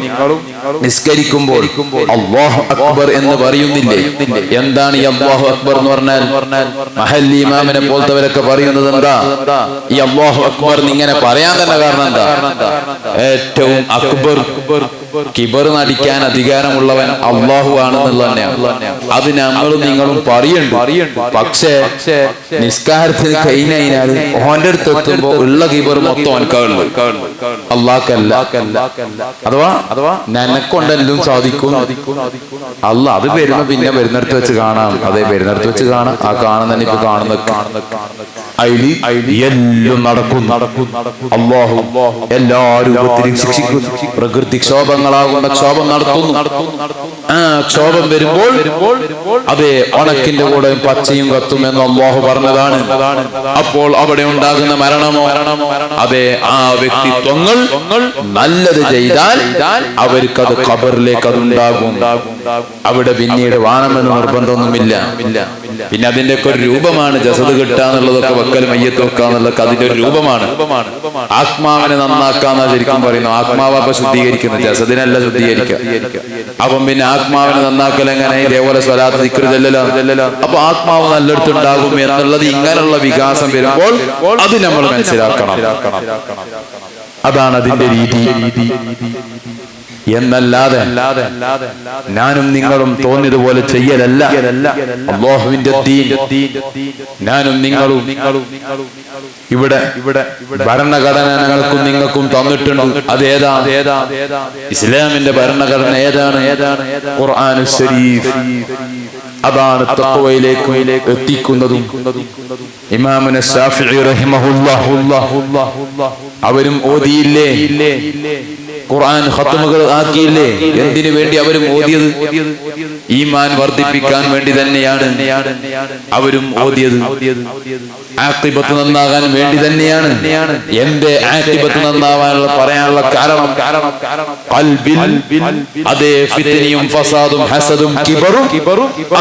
നിസ്കരിക്കുമ്പോൾ അല്ലാഹു അക്ബർ എന്ന് പറയുന്നില്ലേ? എന്താണ് ഈ അല്ലാഹു അക്ബർ എന്ന് പറഞ്ഞാൽ? മഹല്ലി ഇമാമിനെ പോലത്തവരൊക്കെ പറയുന്നത് എന്താ? ഈ അല്ലാഹു അക്ബർ ഇങ്ങനെ പറയാൻ തന്നെ കാരണം എന്താ? ഏറ്റവും അക്ബർ കിബർ നടിക്കാൻ അധികാരമുള്ളവൻ അല്ലാഹു ആണെന്നുള്ള തന്നെയാണ്. അത് നമ്മളും നിങ്ങളും പറയുന്നുണ്ട്. പക്ഷേ നിസ്കാരത്തിന് കഴിഞ്ഞാൽ ഓന്റെ അടുത്ത് എത്തുമ്പോ ഉള്ള കിബർ മൊത്തം ഓൻക്കുള്ളു, അള്ളാഹ്ക്കല്ല. അഥവാ നനക്കൊണ്ടെല്ലാം സാധിക്കും അല്ല. അത് വരുമ്പോ പിന്നെ വരുന്നിടത്ത് വെച്ച് കാണാം. അതെ, വരുന്നിടത്ത് വെച്ച് കാണാം. ആ കാണുന്ന ഇപ്പൊ കാണുന്ന എല്ലാം നടക്കും. അല്ലാഹു എല്ലാ രൂപത്തിലും ശിക്ഷിക്കുന്നു. പ്രകൃതിക്ഷോഭങ്ങളാകുന്ന ക്ഷോഭം നടത്തുന്നു. ആ ക്ഷോഭം വരുമ്പോൾ അതെ ഉണക്കിന്റെ കൂടെ പച്ചയും കത്തും എന്ന് അല്ലാഹു പറഞ്ഞതാണ്. അപ്പോൾ അവിടെ ഉണ്ടാകുന്ന മരണമോ അതെ ആ വ്യക്തിത്വങ്ങൾ നല്ലത് ചെയ്താൽ അവർക്കത് ഖബറിലേക്ക് അതുണ്ടാകും. അവിടെ പിന്നീട് വാണമെന്ന് നിർബന്ധമൊന്നുമില്ല. പിന്നെ അതിന്റെ ഒക്കെ ഒരു രൂപമാണ് ജസദ് കിട്ടാന്നുള്ളതൊക്കെ, വെക്കൽ മയ്യത്ത് വെക്കാന്നുള്ളതൊക്കെ അതിന്റെ ഒരു രൂപമാണ്. ആത്മാവിനെ നന്നാക്കാന്നാ ശരിക്കും പറയുന്നു. ആത്മാവ് അപ്പൊ ശുദ്ധീകരിക്കുന്നത്, ജസദിനല്ല ശുദ്ധീകരിക്കുക. അപ്പം പിന്നെ ആത്മാവിനെ നന്നാക്കൽ എങ്ങനെ? ഇതേപോലെ സ്വലാത്ത് ദിക്ർ ചെല്ലലോ. അപ്പൊ ആത്മാവ് നല്ലയിടത്തുണ്ടാകും എന്നുള്ളത് ഇങ്ങനെയുള്ള വികാസം വരുമ്പോൾ അത് നമ്മൾ മനസ്സിലാക്കണം. അതാണ് അതിന്റെ രീതി. എന്നല്ലാതെ ഞാനും നിങ്ങളും തോന്നിയതുപോലെ ചെയ്യലല്ല അല്ലാഹുവിന്റെ ദീൻ. ഞാനും നിങ്ങളും ഇവിടെ ഭരണഘടന ഞങ്ങൾക്കും നിങ്ങൾക്കും തന്നിട്ടുണ്ട്. അതേതാ? ഇസ്ലാമിന്റെ ഭരണഘടന ഏതാണ്? ഖുർആനുൽ ശരീഫ്. അതാണ് തഖ്വയിലേക്ക് എത്തിക്കുന്നതും. ഇമാമുന ശാഫിഈ റഹിമഹുല്ലാഹ് അവരും ഓതിയില്ലേ? ഖുർആൻ ഖത്മുകൾ ആക്കിയില്ലേ? എന്തിനു വേണ്ടി അവരും ഓതിയത്? ഈമാൻ വർദ്ധിപ്പിക്കാൻ വേണ്ടി തന്നെയാണ് അവരും ഓതിയത്. ആഖിബത്ത് നന്നാകാൻ വേണ്ടി തന്നെയാണ്. എന്റെ ആഖിബത്ത് നന്നാവാനുള്ള പറയാനുള്ള കാരണം ഖൽബിൽ അതേ ഫിത്നയും ഫസാദും ഹസദും കിബറും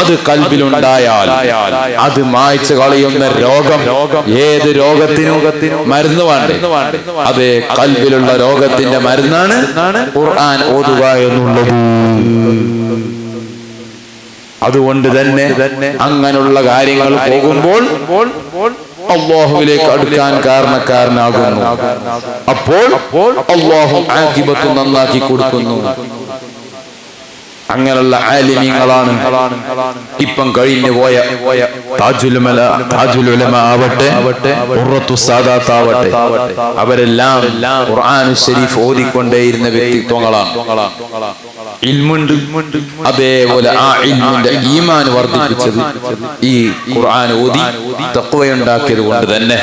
അത് ഖൽബിലുണ്ടായാൽ അത് മായ്ച്ചു കളയുന്ന രോഗം. ഏത് രോഗത്തിനും മരുന്ന് വേണ്ടേ? അതേ ഖൽബിലുള്ള രോഗത്തിന്റെ മരുന്നാണ് ഖുർആൻ ഓതുക എന്നുള്ളത്. അതുകൊണ്ട് തന്നെ അങ്ങനെയുള്ള കാര്യങ്ങൾ പോകുമ്പോൾ അല്ലാഹുവിലേക്ക് അടുക്കാൻ കാരണക്കാരനാകുന്നു. അപ്പോൾ അല്ലാഹു ആഖിബത്ത് നന്നാക്കി കൊടുക്കുന്നു. അങ്ങനെയുള്ള ആലിമീങ്ങളാണ് ഇപ്പം കഴിഞ്ഞു പോയ താജുൽ ഉലമ ആവട്ടെ, ഖുറത്തു സാദാത്ത് ആവട്ടെ, അവരെല്ലാം ഖുർആനുൽ ശരീഫ് ഓതിക്കൊണ്ടേയിരുന്ന വ്യക്തിത്വങ്ങളാണ്. ഇൽമുണ്ട്. അതേപോലെ ആ ഇൽമിന്റെ ഈമാൻ വർദ്ധിപ്പിച്ചത് ഈ ഖുർആൻ ഓതി തഖ്വയുണ്ടാക്കിയത് കൊണ്ട് തന്നെ.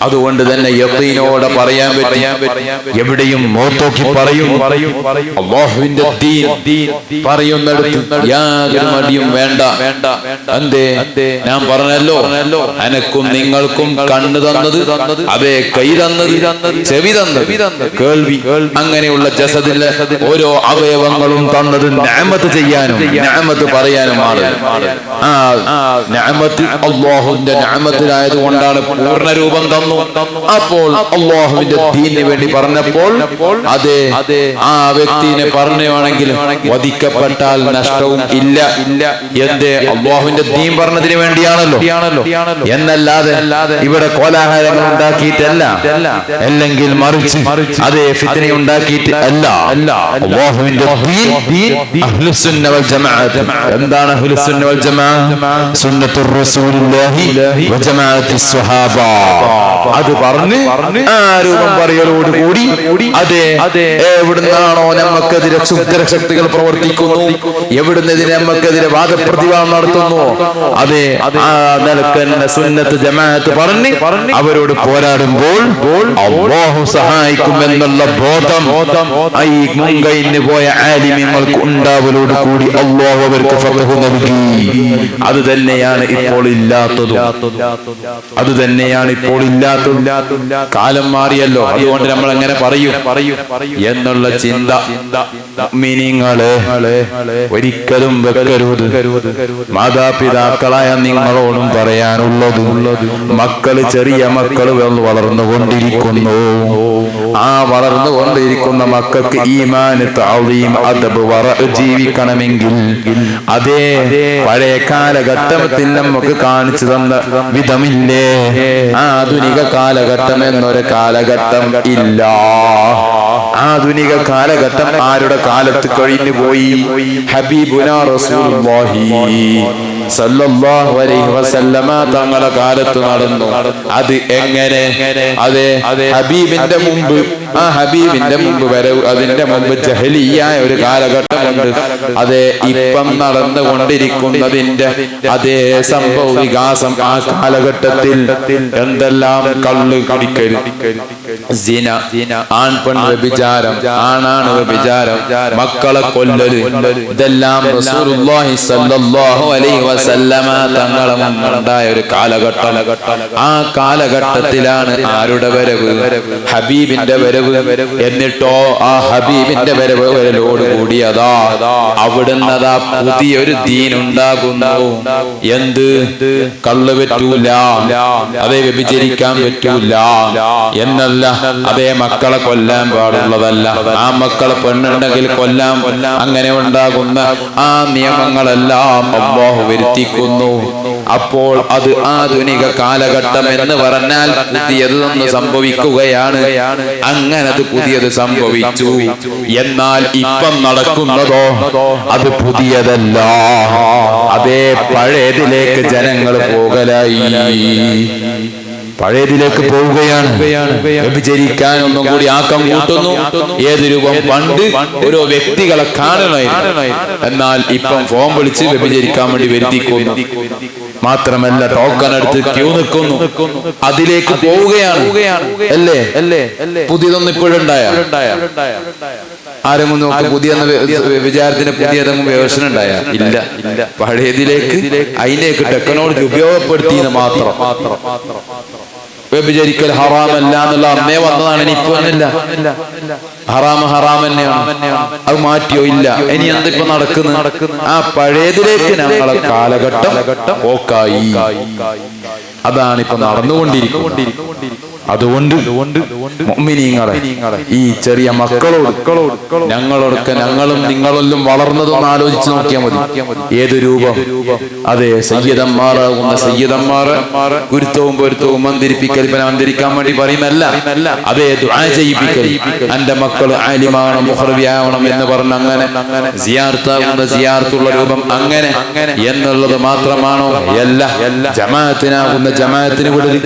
അതുകൊണ്ട് തന്നെ യഖീനോടെ പറയാൻ പറ്റും. എവിടെയും മോത്തോക്കി പറയും അല്ലാഹുവിന്റെ ദീൻ പറയുന്നിടത്ത് യാതൊരു മടിയും വേണ്ട. എന്തേ? ഞാൻ പറഞ്ഞല്ലോ, അനക്കും നിങ്ങൾക്കും കണ്ണ് തന്നത്, അതേ കൈ തന്നത്, ചെവി തന്നത്, കേൾവി, അങ്ങനെയുള്ള ജസദിലെ ഓരോ അവയവങ്ങളും തന്നത് നിഅമത്ത് ചെയ്യാനും നിഅമത്ത് പറയാനുമാണ്. ആ നിഅമത്ത് അല്ലാഹുവിന്റെ നിഅമത്തിലായത് കൊണ്ടാണ് പൂർണ്ണ രൂപം തന്നു. അപ്പോൾ അല്ലാഹുവിന്റെ ദീനിന് വേണ്ടി പറഞ്ഞപ്പോൾ അതേ ആ വ്യക്തിനെ പറയുവാണെങ്കിൽ വധിക്കപ്പെട്ടാൽ നഷ്ടവും ഇല്ല. എന്തേ? അല്ലാഹുവിന്റെ ദീൻ പറഞ്ഞതിന് വേണ്ടിയാണല്ലോ. എന്നല്ലാതെ ഇവിടെ കോലാഹലങ്ങൾ ഉണ്ടാക്കിയിട്ടല്ല, അല്ലെങ്കിൽ മറിച്ച് അതേ ഫിത്ന ഉണ്ടാക്കിയിട്ട് അല്ല. അല്ലാഹുവിന്റെ ദീൻ അഹ്ലുസുന്ന വൽ ജമാഅത്ത്. എന്താണ് അഹ്ലുസുന്ന വൽ ജമാഅത്ത്? സുന്നത്തുർ റസൂലുള്ളാഹി വ ജമാഅത്തുസ് സ്വഹാബ. അത് പറഞ്ഞ് ആ രൂപം പറയലോട് കൂടി അതേ എവിടുന്നാണോ നമുക്കെതിരെ ക്ഷുദ്രശക്തികൾ പ്രവർത്തിക്കുന്നു, എവിടുന്നതിന് നമുക്കെതിരെ വാദപ്രതിവാദം നടത്തുന്നു, അതേ ആ നിലക്കന്നെ സുന്നത്ത് ജമാഅത്ത് പറഞ്ഞ് അവരോട് പോരാടുമ്പോൾ അല്ലാഹു സഹായിക്കും എന്നുള്ള ബോധം ഈ മുൻകഴിഞ്ഞു പോയ ആലിമീങ്ങൾക്ക് ഉണ്ടാവലോട് കൂടി അല്ലാഹു അവർക്ക് ഫത്ഹ് നൽകി. അത് തന്നെയാണ് ഇപ്പോൾ ഇല്ലാത്തതും. അത് തന്നെയാണ് ഇപ്പോൾ ഇല്ലാത്തതും. കാലം മാറിയല്ലോ, അതുകൊണ്ട് നമ്മൾ എങ്ങനെ പറയും എന്നുള്ള ചിന്ത മുഅ്മിനീങ്ങളെ ഒരിക്കലും വെക്കരുത്. മാതാപിതാക്കളായ നിങ്ങളോടും പറയാനുള്ളത്, മക്കള് ചെറിയ മക്കള് വളർന്നുകൊണ്ടിരിക്കുന്നു. ആ വളർന്നുകൊണ്ടിരിക്കുന്ന മക്കൾക്ക് ഈമാൻ, തഅ്ളീം, അദബ്, വറഅ് ജീവിക്കണമെങ്കിൽ അതേ പഴയ കാലഘട്ടത്തിൽ നമുക്ക് കാണിച്ചു തന്ന വിധമില്ലേ? ആധുനിക കാലഘട്ടം എന്നൊരു കാലഘട്ടം ഇല്ല. ആധുനിക കാലഘട്ടം ആരുടെ കാലത്ത് കഴിഞ്ഞു പോയി? ഹബീബുനാ റസൂലുള്ളാഹി സല്ലല്ലാഹു അലൈഹി വസല്ലമ തങ്ങളുടെ കാലത്ത് നടന്നു. അത് എങ്ങനെ? അതെ ഹബീബിന്റെ മുമ്പ്, ആ ഹബീബിന്റെ മുമ്പ് വരെ, അതിന്റെ മുമ്പ് ജഹലിയായ ഒരു കാലഘട്ടമുണ്ട്. അതെ ഇപ്പം നടന്നുകൊണ്ടിരിക്കുന്നതിന്റെ അതേ സംഭവ വികാസം. ആ കാലഘട്ടത്തിൽ എന്തെല്ലാം? കള്ള് കുടിക്കൽ, സിന, ആൺ പെൺ വ്യഭിചാരം, ആണാണ് വ്യഭിചാരം, മക്കളെ കൊല്ലല്, ഇതെല്ലാം റസൂലുള്ളാഹി സ്വല്ലല്ലാഹു അലൈഹി വസല്ലമ തങ്ങളെ മുമ്പുണ്ടായ ഒരു കാലഘട്ടം. ആ കാലഘട്ടത്തിലാണ് ആരുടെ വരവ്? ഹബീബിന്റെ വരവ്. എന്നിട്ടോ ആ ഹബീബിന്റെ വരലോട് കൂടിയതാ അവിടുന്ന് അതാ പുതിയൊരു ദീൻ ഉണ്ടാകുന്നു. എന്ത്? കള്ള് പറ്റൂല, അതേ വ്യഭിചരിക്കാൻ പറ്റൂല എന്നല്ല, അതേ മക്കളെ കൊല്ലാൻ പാടുള്ളതല്ല, ആ മക്കളെ പെണ്ണുണ്ടെങ്കിൽ കൊല്ലാം, അങ്ങനെ ഉണ്ടാകുന്ന ആ നിയമങ്ങളെല്ലാം അല്ലാഹു വരുത്തിക്കുന്നു. അപ്പോൾ അത് ആധുനിക കാലഘട്ടം എന്ന് പറഞ്ഞാൽ പുതിയതൊന്ന് സംഭവിക്കുകയാണ്. അങ്ങനത് പുതിയത് സംഭവിച്ചു. എന്നാൽ ഇപ്പം നടക്കുന്നതോ അത് പുതിയതല്ല, അതേ പഴയതിലേക്ക് ജനങ്ങൾ പോകലായി, പഴയതിലേക്ക് പോവുകയാണ്. വ്യഭിചരിക്കാൻ ഒന്നും കൂടി ആക്കം കൂട്ടുന്നു. ഏത് രൂപം? പണ്ട് ഓരോ വ്യക്തികളെ കാണണമായിരുന്നു, എന്നാൽ ഇപ്പം ഫോൺ വിളിച്ച് വ്യഭിചരിക്കാൻ വേണ്ടി വരുത്തിക്കുന്നു. മാത്രമല്ല ടോക്കൺ എടുത്ത് ക്യൂ നിൽക്കുന്നു. അതിലേക്ക് പോവുകയാണ് അല്ലേ? പുതിയതൊന്നും ഇപ്പോഴുണ്ടായ ആരെങ്കിലും നോക്ക്? പുതിയ വിചാരത്തിന് പുതിയതെങ്കിലും വേർഷൻ ഉണ്ടായ? ഇല്ല. പഴയതിലേക്ക്, അതിലേക്ക് ടെക്നോളജി ഉപയോഗപ്പെടുത്തിയെന്ന് മാത്രം. വ്യഭിചരിക്കൽ ഹറാമല്ല എന്നുള്ള അന്നേ വന്നതാണ്, ഇനി ഇപ്പൊ ഒന്നില്ല. ഹറാം തന്നെയാണ്, അത് മാറ്റിയോ? ഇല്ല. ഇനി എന്തിപ്പോ നടക്കുന്നു? ആ പഴയതിലേക്ക് ഞങ്ങളെ കാലഘട്ടം പോക്കായി. അതാണ് ഇപ്പൊ നടന്നുകൊണ്ടിരിക്കുന്നത്. അതുകൊണ്ട് മുഅ്മിനീങ്ങളെ, ഈ ചെറിയ മക്കളോട് ഞങ്ങളൊക്കെ, ഞങ്ങളും നിങ്ങളെല്ലാം വളർന്നതൊന്ന് ആലോചിച്ച് നോക്കിയാൽ മതി. ഏത് രൂപം? അതെ സയ്യിദന്മാരാകുന്ന സയ്യിദന്മാർ ഗുരുത്വവും പൊരുത്തവും മന്ദിരിപ്പിക്കൽ, മന്ദിരിക്കാൻ വേണ്ടി പറയുന്നല്ല, അതേ ദുആ ചെയ്യിപ്പിക്കൽ. എന്റെ മക്കൾ ആലിമാവണം, മുഹറബിയാവണം എന്ന് പറഞ്ഞ് അങ്ങനെ സിയാർത്താകുന്ന സിയാർത്തുള്ള രൂപം അങ്ങനെ എന്നുള്ളത് മാത്രമാണോ? അല്ല. ജമാഅത്തിനാകുന്ന ജമാഅത്തിന് വിടൽ,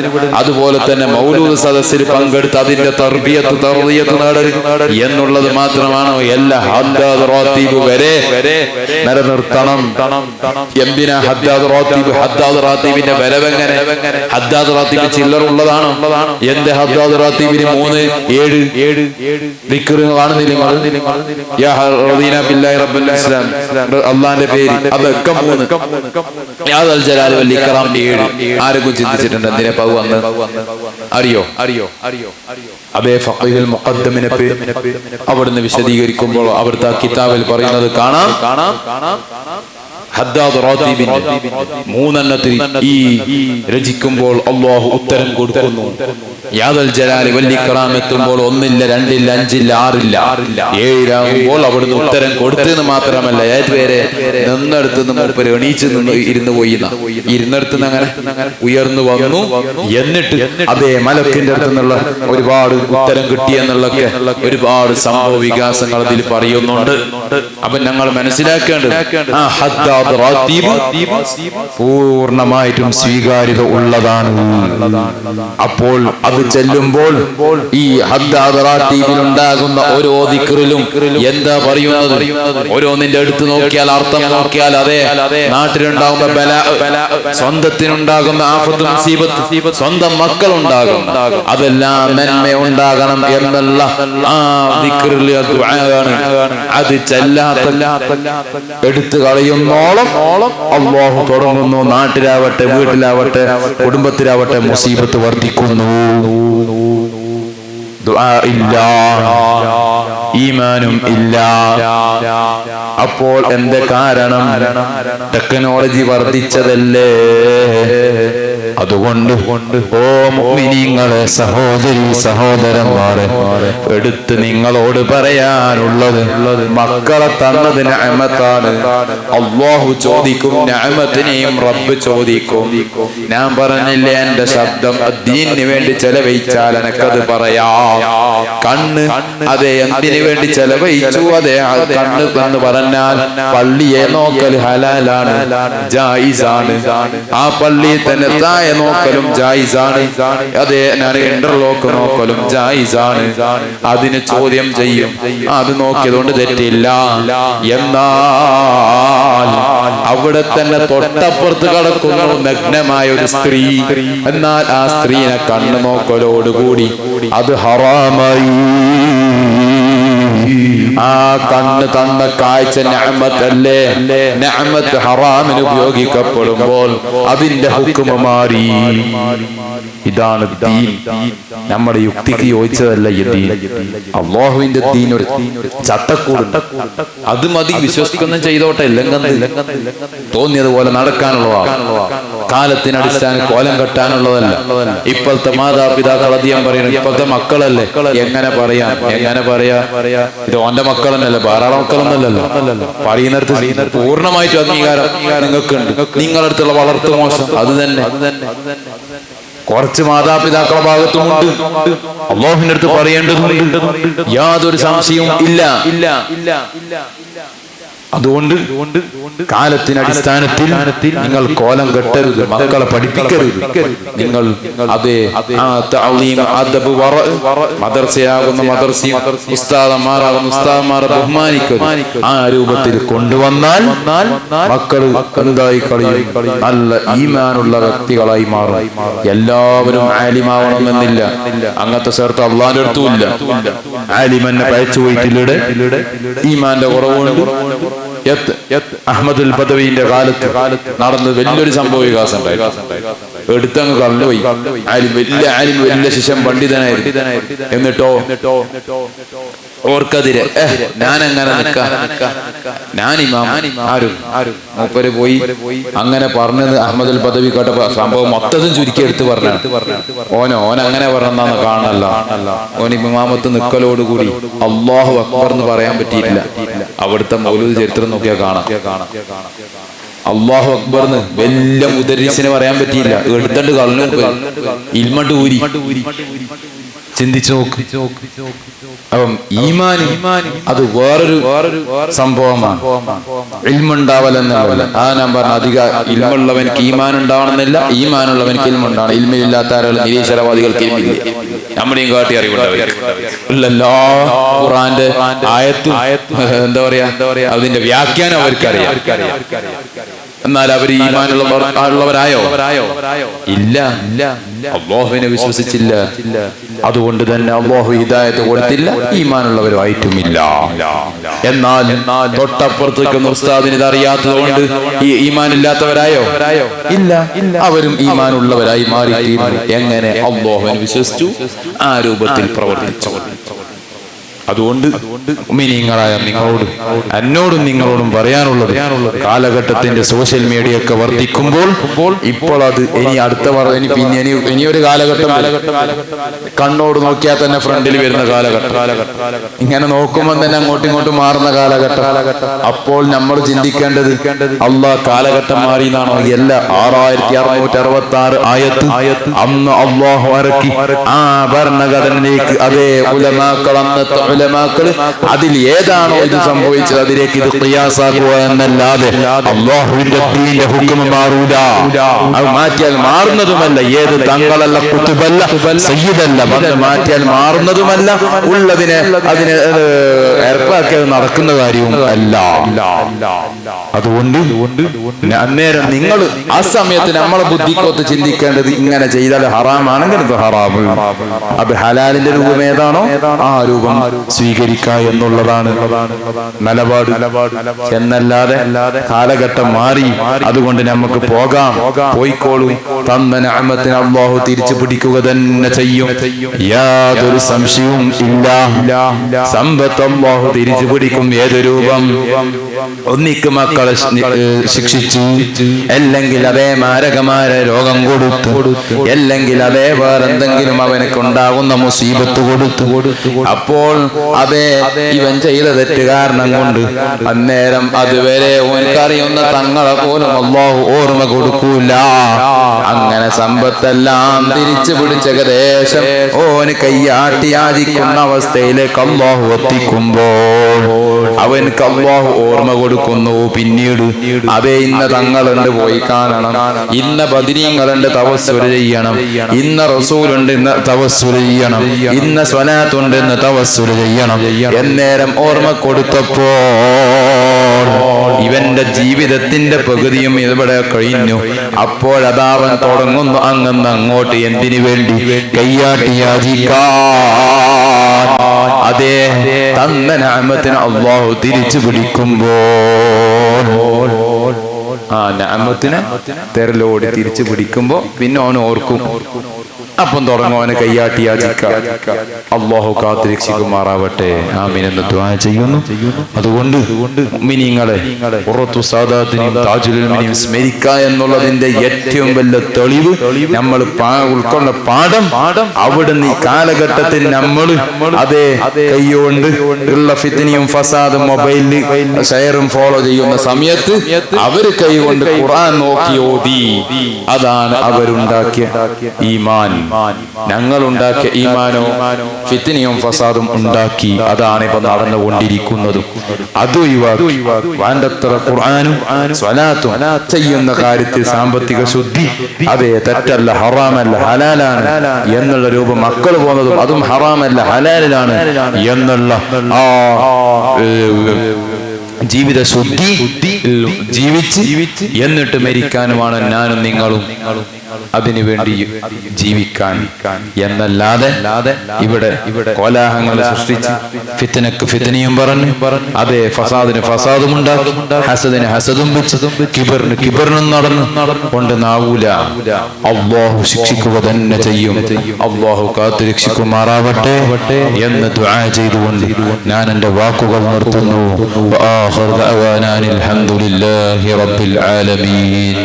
അതുപോലെ തന്നെ മൗലൂദ് മൗലൂദ് സദസ്സിൽ പങ്കെടുത്ത് അതിന്റെ തർബിയത്ത് തർബിയത്ത് നേടരുത് എന്നുള്ളത് മാത്രമാണോ? എല്ലാ ഹദ്ദാദ് റാത്തീബ് വരെ നിലനിർത്തണം. എന്തിനാ ഹദ്ദാദ് റാത്തീബ്? ഹദ്ദാദ് റാത്തീബിന്റെ വരവെങ്ങനെ? ഹദ്ദാദ് റാത്തീബ് ചില്ലറുള്ളതാണോ? എന്റെ ഹദ്ദാദ് റാത്തീബിന് 3, 7 ദിക്ർ കാണുന്നില്ല. അള്ളാന്റെ പേര് അതൊക്കെ 3. യാദൽ ജലാൽ വൽ ഇക്റാം 7. ആരെങ്കിലും ചിന്തിച്ചിട്ടുണ്ട് എന്തിനാ പൗ വന്ന്? അറിയോ? അതേ ഫഖീഹുൽ മുഖദ്ദമിനെ അവിടുന്ന് വിശദീകരിക്കുമ്പോൾ അവിടുത്തെ കിതാബിൽ പറയുന്നത് കാണാം. ഹദ്ദാദ് റാത്തീബിന്റെ 3 ഈ രചിക്കുമ്പോൾ അല്ലാഹു ഉത്തരം കൊടുക്കുന്നു. യാദൽ ജലാൽ വൽ ഇക്റാം എത്തുമ്പോൾ 1 ഇല്ല 2 ഇല്ല 5 ഇല്ല 6 ഇല്ല 7 ആകുമ്പോൾ അവിടുന്ന് ഉത്തരം കൊടുത്തെന്ന് മാത്രമല്ല, ഏതുവരെ നിന്നെടുത്ത് മൂപ്പര് എണീച്ച് ഇരുന്ന് പോയി. ഇരുന്നിടത്തുനിന്ന് അങ്ങനെ ഉയർന്നു വന്നു. എന്നിട്ട് അതേ മലക്കിന്റെ അടുത്ത് നിന്നുള്ള ഒരുപാട് ഉത്തരം കിട്ടിയെന്നുള്ളൊക്കെ ഒരുപാട് സംഭവ വികാസങ്ങൾ അതിൽ പറയുന്നുണ്ട്. അപ്പൊ ഞങ്ങൾ മനസ്സിലാക്കേണ്ടത് ഹദ്ദാദ് റാത്തീബ് പൂർണ്ണമായിട്ടും സ്വീകാര്യത ഉള്ളതാണ്. അപ്പോൾ അത് ചെല്ലുമ്പോൾ ഈ ഹദ്ദാദ് റാത്തീബിൽ ഉണ്ടാകുന്ന ഓരോ ദിക്റിലും എന്താ പറയുന്നത്? ഓരോന്നിന്റെ അടുത്ത് നോക്കിയാൽ, അർത്ഥം നോക്കിയാൽ, അതേ നാട്ടിലുണ്ടാകുന്ന ബലാ, സ്വന്തത്തിനുണ്ടാകുന്ന ആഫത്ത് മുസീബത്ത്, സ്വന്തം മക്കളുണ്ടാകും, അതെല്ലാം നന്മ ഉണ്ടാകണം എന്നുള്ള ആ ദിക്റിൽ ദുആയാണ്. അത് ചെല്ലാത്ത എടുത്തു കളയുന്നോളം അല്ലാഹു തുടങ്ങുന്നു. നാട്ടിലാവട്ടെ, വീട്ടിലാവട്ടെ, കുടുംബത്തിലാവട്ടെ മുസീബത്ത് വർദ്ധിക്കുന്നു. ദുആ ഇല്ല, ഈമാനും ഇല്ല. അപ്പോൾ എന്ത് കാരണം? ടെക്നോളജി വർദ്ധിച്ചതല്ലേ. അതുകൊണ്ട് ഓ മുഅ്മിനീങ്ങളെ, സഹോദരി സഹോദരന്മാരെ, എടുത്ത് നിങ്ങളോട് പറയാനുള്ളത്, മക്കളെ തന്നത് നിഅമത്താണ്. അല്ലാഹു ചോദിക്കും, നിഅമത്തിനെയും റബ്ബ് ചോദിക്കും. ഞാൻ പറഞ്ഞില്ലേ, എന്റെ ശബ്ദം ദീനിന് വേണ്ടി ചെലവഴിച്ചാൽ എനക്കത് പറയാം. കണ്ണ് അതെ എന്തിനു വേണ്ടി ചെലവഴിച്ചു? അതെ കണ്ണ് എന്ന് പറഞ്ഞാൽ പള്ളിയെ നോക്കൽ ഹലാലാണ്, ജായിസാണ്. ആ പള്ളിയിൽ തന്നെ താഴെ നോക്കലും ജായിസാണ്. അതെ ഞാൻ ഇന്റർലോക്ക് നോക്കലും ജായിസാണ്. അതിന് ചോദ്യം ചെയ്യും, അത് നോക്കിയതുകൊണ്ട് തെറ്റില്ല. എന്നാൽ അവിടെ തന്നെ തൊട്ടപ്പുറത്ത് കിടക്കുന്നു നഗ്നമായ ഒരു സ്ത്രീ. എന്നാൽ ആ സ്ത്രീനെ കണ്ണു നോക്കലോടുകൂടി അത് ഹറാമായി. ആ കണ്ണ് തന്ന കാഴ്ച നിഅമത്തല്ലേ. നിഅമത്ത് ഹറാമിന് ഉപയോഗിക്കപ്പെടുമ്പോൾ അതിന്റെ ഹുക്മ് മാറി. ഇതാണ് ദീൻ. നമ്മുടെ യുക്തിക്ക് യോജിച്ചതല്ല ഈ ദീൻ. അല്ലാഹുവിന്റെ ദീൻ ഒരു ചട്ടക്കൂടുണ്ട്. അത് മതി, വിശ്വസിക്കുന്ന ചെയ്തോട്ടെ. തോന്നിയതുപോലെ നടക്കാനുള്ളതാണ്. കാലത്തിനടിസ്ഥാന കോലം കെട്ടാനുള്ളതല്ല. ഇപ്പോഴത്തെ മാതാപിതാക്കൾ അധികം പറയുന്നത്, ഇപ്പോഴത്തെ മക്കളല്ലേ, എങ്ങനെ പറയാം? ഇത് ഓന്റെ മക്കൾ തന്നെയല്ലേ, വേറെ മക്കളൊന്നല്ലല്ലോ. പറയുന്നിടത്ത് പൂർണ്ണമായിട്ടും അംഗീകാരം നിങ്ങൾക്കുണ്ട്. നിങ്ങളടുത്തുള്ള വളർത്തു മോശം അത് തന്നെ കുറച്ച് മാതാപിതാക്കളുടെ ഭാഗത്തുമുണ്ട്. അല്ലാഹുവിന്റെ അടുത്ത് പറയേണ്ടതുണ്ട്, യാതൊരു സംശയവും ഇല്ല. അതുകൊണ്ട് കാലത്തിനടിസ്ഥാനത്തിൽ നിങ്ങൾ കോലം കെട്ടരുത്, മക്കളെ പഠിപ്പിക്കരുത്. നിങ്ങൾ അതേ മദർസയാകുന്ന മദർസയും ഉസ്താദന്മാരാകുന്ന ഉസ്താദന്മാരെ ബഹുമാനിക്കരുത്. ആ രൂപത്തിൽ കൊണ്ടുവന്നാൽ മക്കൾ എന്തായി കളയും? നല്ല ഈമാനുള്ള വ്യക്തികളായി മാറും. എല്ലാവരും ആലിമാവണമെന്നില്ല. അങ്ങനത്തെ ചേർത്ത് അള്ളാന്റെ അടുത്തുമില്ല. ആലിമെന്നെ പയച്ചു പോയിട്ടില്ലൂടെ ഈമാന്റെ കുറവുണ്ട്. അഹ്മദുൽ ബദവിന്റെ കാലത്ത് നടന്ന് വലിയൊരു സംഭവ വികാസം ഉണ്ടായിരുന്നു. എടുത്തങ്ങ് കള്ളുപോയി. വലിയ ആലിം, വലിയ ശിഷ്യൻ, പണ്ഡിതനായിരുന്നു. എന്നിട്ടോ ഓർക്കെതിരെ ഞാനങ്ങനെ നിൽക്കാം, ഞാൻ ഇമാം, ആരും മൂപ്പര് പോയി അങ്ങനെ പറഞ്ഞത്. അഹ്മദുൽ ബദവി കേട്ട സംഭവം മൊത്തത്തിൽ ചുരുക്കിയെടുത്ത് പറഞ്ഞു. ഓനങ്ങനെ പറഞ്ഞെന്നാന്ന് കാണണല്ല. ഓൻ ഇമാമത്ത് നിക്കലോടുകൂടി അല്ലാഹു അക്ബർ എന്ന് പറയാൻ പറ്റിയില്ല. അവിടുത്തെ മൗലൂദ് ചരിത്രം നോക്കിയാൽ കാണാം. അല്ലാഹു അക്ബർന്ന് വലിയ മുദരിസിനെ പറയാൻ പറ്റിയില്ല. എടുത്തണ്ട് കളഞ്ഞു ഇൽമണ്ട് ഊരി. ചിന്തിച്ചു നോക്ക്. അപ്പം ഈമാൻ അത് വേറൊരു സംഭവമാണ്. ഇൽമുണ്ടാവലെന്നല്ല. ഞാൻ പറഞ്ഞ അധിക ഇൽമുള്ളവൻക്ക് ഈമാൻ ഉണ്ടാവണമെന്നില്ല, ഈമാനുള്ളവൻക്ക് ഇൽമുണ്ടാവണം. ഇൽമില്ലാത്ത ആളുകൾ നിരീശ്വരവാദികൾക്ക് ഇൽമില്ല. നമ്മുടെയും കാട്ടി അറിവുണ്ടല്ലോ. ഖുർആന്റെ ആയത്ത് എന്താ പറയാ, അതിന്റെ വ്യാഖ്യാനം അവർക്കറിയാം. എന്നാൽ അവർ ഈമാനുള്ളവരായോ? ഇല്ല. അല്ലാഹുവിനെ വിശ്വസിച്ചില്ല. അതുകൊണ്ട് തന്നെ അല്ലാഹു ഹിദായത്ത് കൊടുത്തില്ല, ഈമാനുള്ളവരുമായിട്ടുമില്ല. എന്നാൽ തൊട്ടപ്പുറത്തേക്ക് ഉസ്താദിന് ഇത് അറിയാത്തത് കൊണ്ട് ഈ ഈമാനില്ലാത്തവരായോ? ഇല്ല. അവരും ഈമാനുള്ളവരായി മാറിത്തീർന്നു. എങ്ങനെ? അല്ലാഹുവിനെ വിശ്വസിച്ചു, ആ രൂപത്തിൽ പ്രവർത്തിച്ചു. അതുകൊണ്ട് മുഅ്മിനീങ്ങളായ നിങ്ങളോട്, എന്നോടും നിങ്ങളോടും പറയാനുള്ളത്, കാലഘട്ടത്തിന്റെ സോഷ്യൽ മീഡിയ ഒക്കെ വർദ്ധിക്കുമ്പോൾ ഇപ്പോൾ അത് ഇനി അടുത്ത ഇനിയൊരു കാലഘട്ടം കണ്ണോട് നോക്കിയാൽ തന്നെ ഫ്രണ്ടിൽ വരുന്ന കാലഘട്ടം, ഇങ്ങനെ നോക്കുമ്പോൾ തന്നെ അങ്ങോട്ടും ഇങ്ങോട്ടും മാറുന്ന കാലഘട്ടം. അപ്പോൾ നമ്മൾ ചിന്തിക്കേണ്ടത് അല്ലാഹ് കാലഘട്ടം മാറി എന്നാണോ? അല്ല. 6666 ആയത്ത് അന്ന് അല്ലാഹു ഇറക്കി ആ ഭരണഘടനയിലേക്ക് അതേ ഉലമാക്കൾ, അന്നത്തെ ഉലമാക്കൾ അതിൽ ഏതാണോ ഇത് സംഭവിച്ചത് അതിലേക്ക് ഇത് ഖിയാസാക്കുക എന്നല്ലാതെ അല്ലാഹുവിന്റെ ദീനിന്റെ ഹുക്ം മാറൂല. അത് മാറ്റിയാൽ മാറുന്നതുമല്ല. ഏത് തങ്ങളല്ല, കുതുബല്ല, സയ്യിദല്ല, മാറ്റിയാൽ മാറുന്നതുമല്ല. ഉള്ളതിനെ അതിനെ ഏർപ്പാക്കിയത് നടക്കുന്ന കാര്യവും അല്ല. അതുകൊണ്ട് അന്നേരം നിങ്ങൾ ആ സമയത്ത് നമ്മളെ ബുദ്ധിക്കൊത്ത് ചിന്തിക്കേണ്ടത്, ഇങ്ങനെ ചെയ്താൽ ഹറാമാണെങ്കിൽ ഇത് ഹറാമ്, അത് ഹലാലിന്റെ രൂപം ഏതാണോ ആ രൂപം സ്വീകരിക്കുക എന്നുള്ളതാണ് നിലപാട്. എന്നല്ലാതെ കാലഘട്ടം മാറി, അതുകൊണ്ട് നമുക്ക് പോകാം, പോയിക്കോളൂ. തന്ന നിഅമത്തിനെ അല്ലാഹു തിരിച്ചു പിടിക്കുക തന്നെ ചെയ്യും, യാതൊരു സംശയവും ഇല്ല. സമ്പത്ത് അല്ലാഹു തിരിച്ചു പിടിക്കും. ഏത് രൂപം? ഒന്നിക്ക് മക്കളെ ശിക്ഷിച്ചു, അല്ലെങ്കിൽ അതേ മാരകമായ രോഗം കൊടുത്തു, അല്ലെങ്കിൽ അതേ വേറെന്തെങ്കിലും അവനക്ക് ഉണ്ടാകുന്ന മുസീബത്ത് കൊടുത്തു. അപ്പോൾ അതേ ഇവൻ ചെയ്ത തെറ്റ് കാരണം കൊണ്ട് അന്നേരം അതുവരെ ഓനക്കറിയുന്ന തങ്ങളെ പോലും അല്ലാഹു ഓർമ്മ കൊടുക്കൂല. അങ്ങനെ സമ്പത്തെല്ലാം തിരിച്ചു പിടിച്ച ഏകദേശം ഓന് കയ്യാട്ടി യാചിക്കുന്ന അവസ്ഥയിലേക്ക് അല്ലാഹു എത്തിക്കുമ്പോൾ അവൻക്ക് അല്ലാഹു ഓർമ്മ കൊടുക്കുന്നു. പിന്നീട് അതേ ഇന്ന തങ്ങളുണ്ട്, പോയി കാണണം, ഇന്ന ബദരീങ്ങളുണ്ട്, തവസ്സുൽ ചെയ്യണം, ഇന്ന റസൂലുണ്ട്, ഇന്ന തവസ്സുൽ ചെയ്യണം, ഇന്ന സ്വലാത്തുണ്ട്, ഇന്ന് തവസ്സുൽ ചെയ്യണം. എന്നേരം ഓർമ്മ കൊടുത്തപ്പോൾ ഇവന്റെ ജീവിതത്തിന്റെ പകുതിയും ഇവിടെ കഴിഞ്ഞു. അപ്പോഴതാവൻ തുടങ്ങുന്നു അങ്ങന്ന് അങ്ങോട്ട് എന്തിനു വേണ്ടി? കയ്യാട്ടി യാചിക്കാൻ. അതേ തന്ന നിഅമത്തിനെ അല്ലാഹു തിരിച്ചു പിടിക്കുമ്പോൾ, ആ നിഅമത്തിനെ തെരലോടി തിരിച്ചു പിടിക്കുമ്പോ പിന്നെ അവൻ ഓർക്കും. അപ്പം തുടങ്ങും അവന് കയ്യാട്ടി യാചിക്കാൻ. അല്ലാഹു കാത്ത് രക്ഷിക്കുമാറാവട്ടെ. ആമീൻ എന്ന് ദുആ ചെയ്യുന്നു. അതുകൊണ്ട് മുഅ്മിനീങ്ങളെ ഖുറത്തു സാദാത്തിനെയും താജുൽ ഉലമയെയും സ്മരിക്കുക എന്നുള്ളതിന്റെ ഏറ്റവും വലിയ തെളിവ്, നമ്മൾ ഉൾക്കൊണ്ട പാഠം, അവിടുന്ന് ഈ കാലഘട്ടത്തിൽ നമ്മൾ അതേ കൈകൊണ്ട് ഉള്ള ഫിത്നയും ഫസാദും മൊബൈലിൽ ഷെയറും ഫോളോ ചെയ്യുന്ന സമയത്ത് അവർ കൈകൊണ്ട് ഖുർആൻ നോക്കി ഓതി. അതാണ് അവരുണ്ടാക്കിയ ഈമാൻ. ഞങ്ങൾ ഉണ്ടാക്കിയ ഈമാനോ ഫിത്നയും ഫസാദും ഉണ്ടാക്കി. അതാണ് ഇപ്പൊ നടന്നുകൊണ്ടിരിക്കുന്നത്. അത് വേണ്ടത്ര ഖുർആനും സ്വലാത്തും ചെയ്യുന്ന കാര്യത്തിൽ സാമ്പത്തിക ശുദ്ധി, അതേ തെറ്റല്ല, ഹറാമല്ല, ഹലാലാണ് എന്നുള്ള രൂപം മക്കൾ പോകുന്നതും അതും ഹറാമല്ല, ഹലാലിലാണ് എന്നുള്ള ആ ജീവിത ശുദ്ധി ജീവിച്ച് എന്നിട്ട് മരിക്കാനുമാണ് ഞാനും നിങ്ങളും അതിനുവേണ്ടി ജീവിക്കാൻ. എന്നല്ലാതെ ഇവിടെ കോലാഹലങ്ങൾ സൃഷ്ടിച്ച് ഫിത്നക്ക് ഫിത്നയും പറഞ്ഞു, അതേ ഫസാദിന് ഫസാദും ഉണ്ടാക്കി, ഹസദിന് ഹസദും വെച്ച്, കിബറിന് കിബറിനും നടന്നു കൊണ്ട് നാവൂല. അല്ലാഹു ശിക്ഷിക്കുക തന്നെ ചെയ്യും. അല്ലാഹു കാത്തു രക്ഷിക്കുമാറാവട്ടെ എന്ന് ദുആ ചെയ്തുകൊണ്ട് ഞാൻ എൻ്റെ വാക്കുകൾ നിർത്തുന്നു. വആഖിറു ദഅവാനാ അൽഹംദുലില്ലാഹി റബ്ബിൽ ആലമീൻ.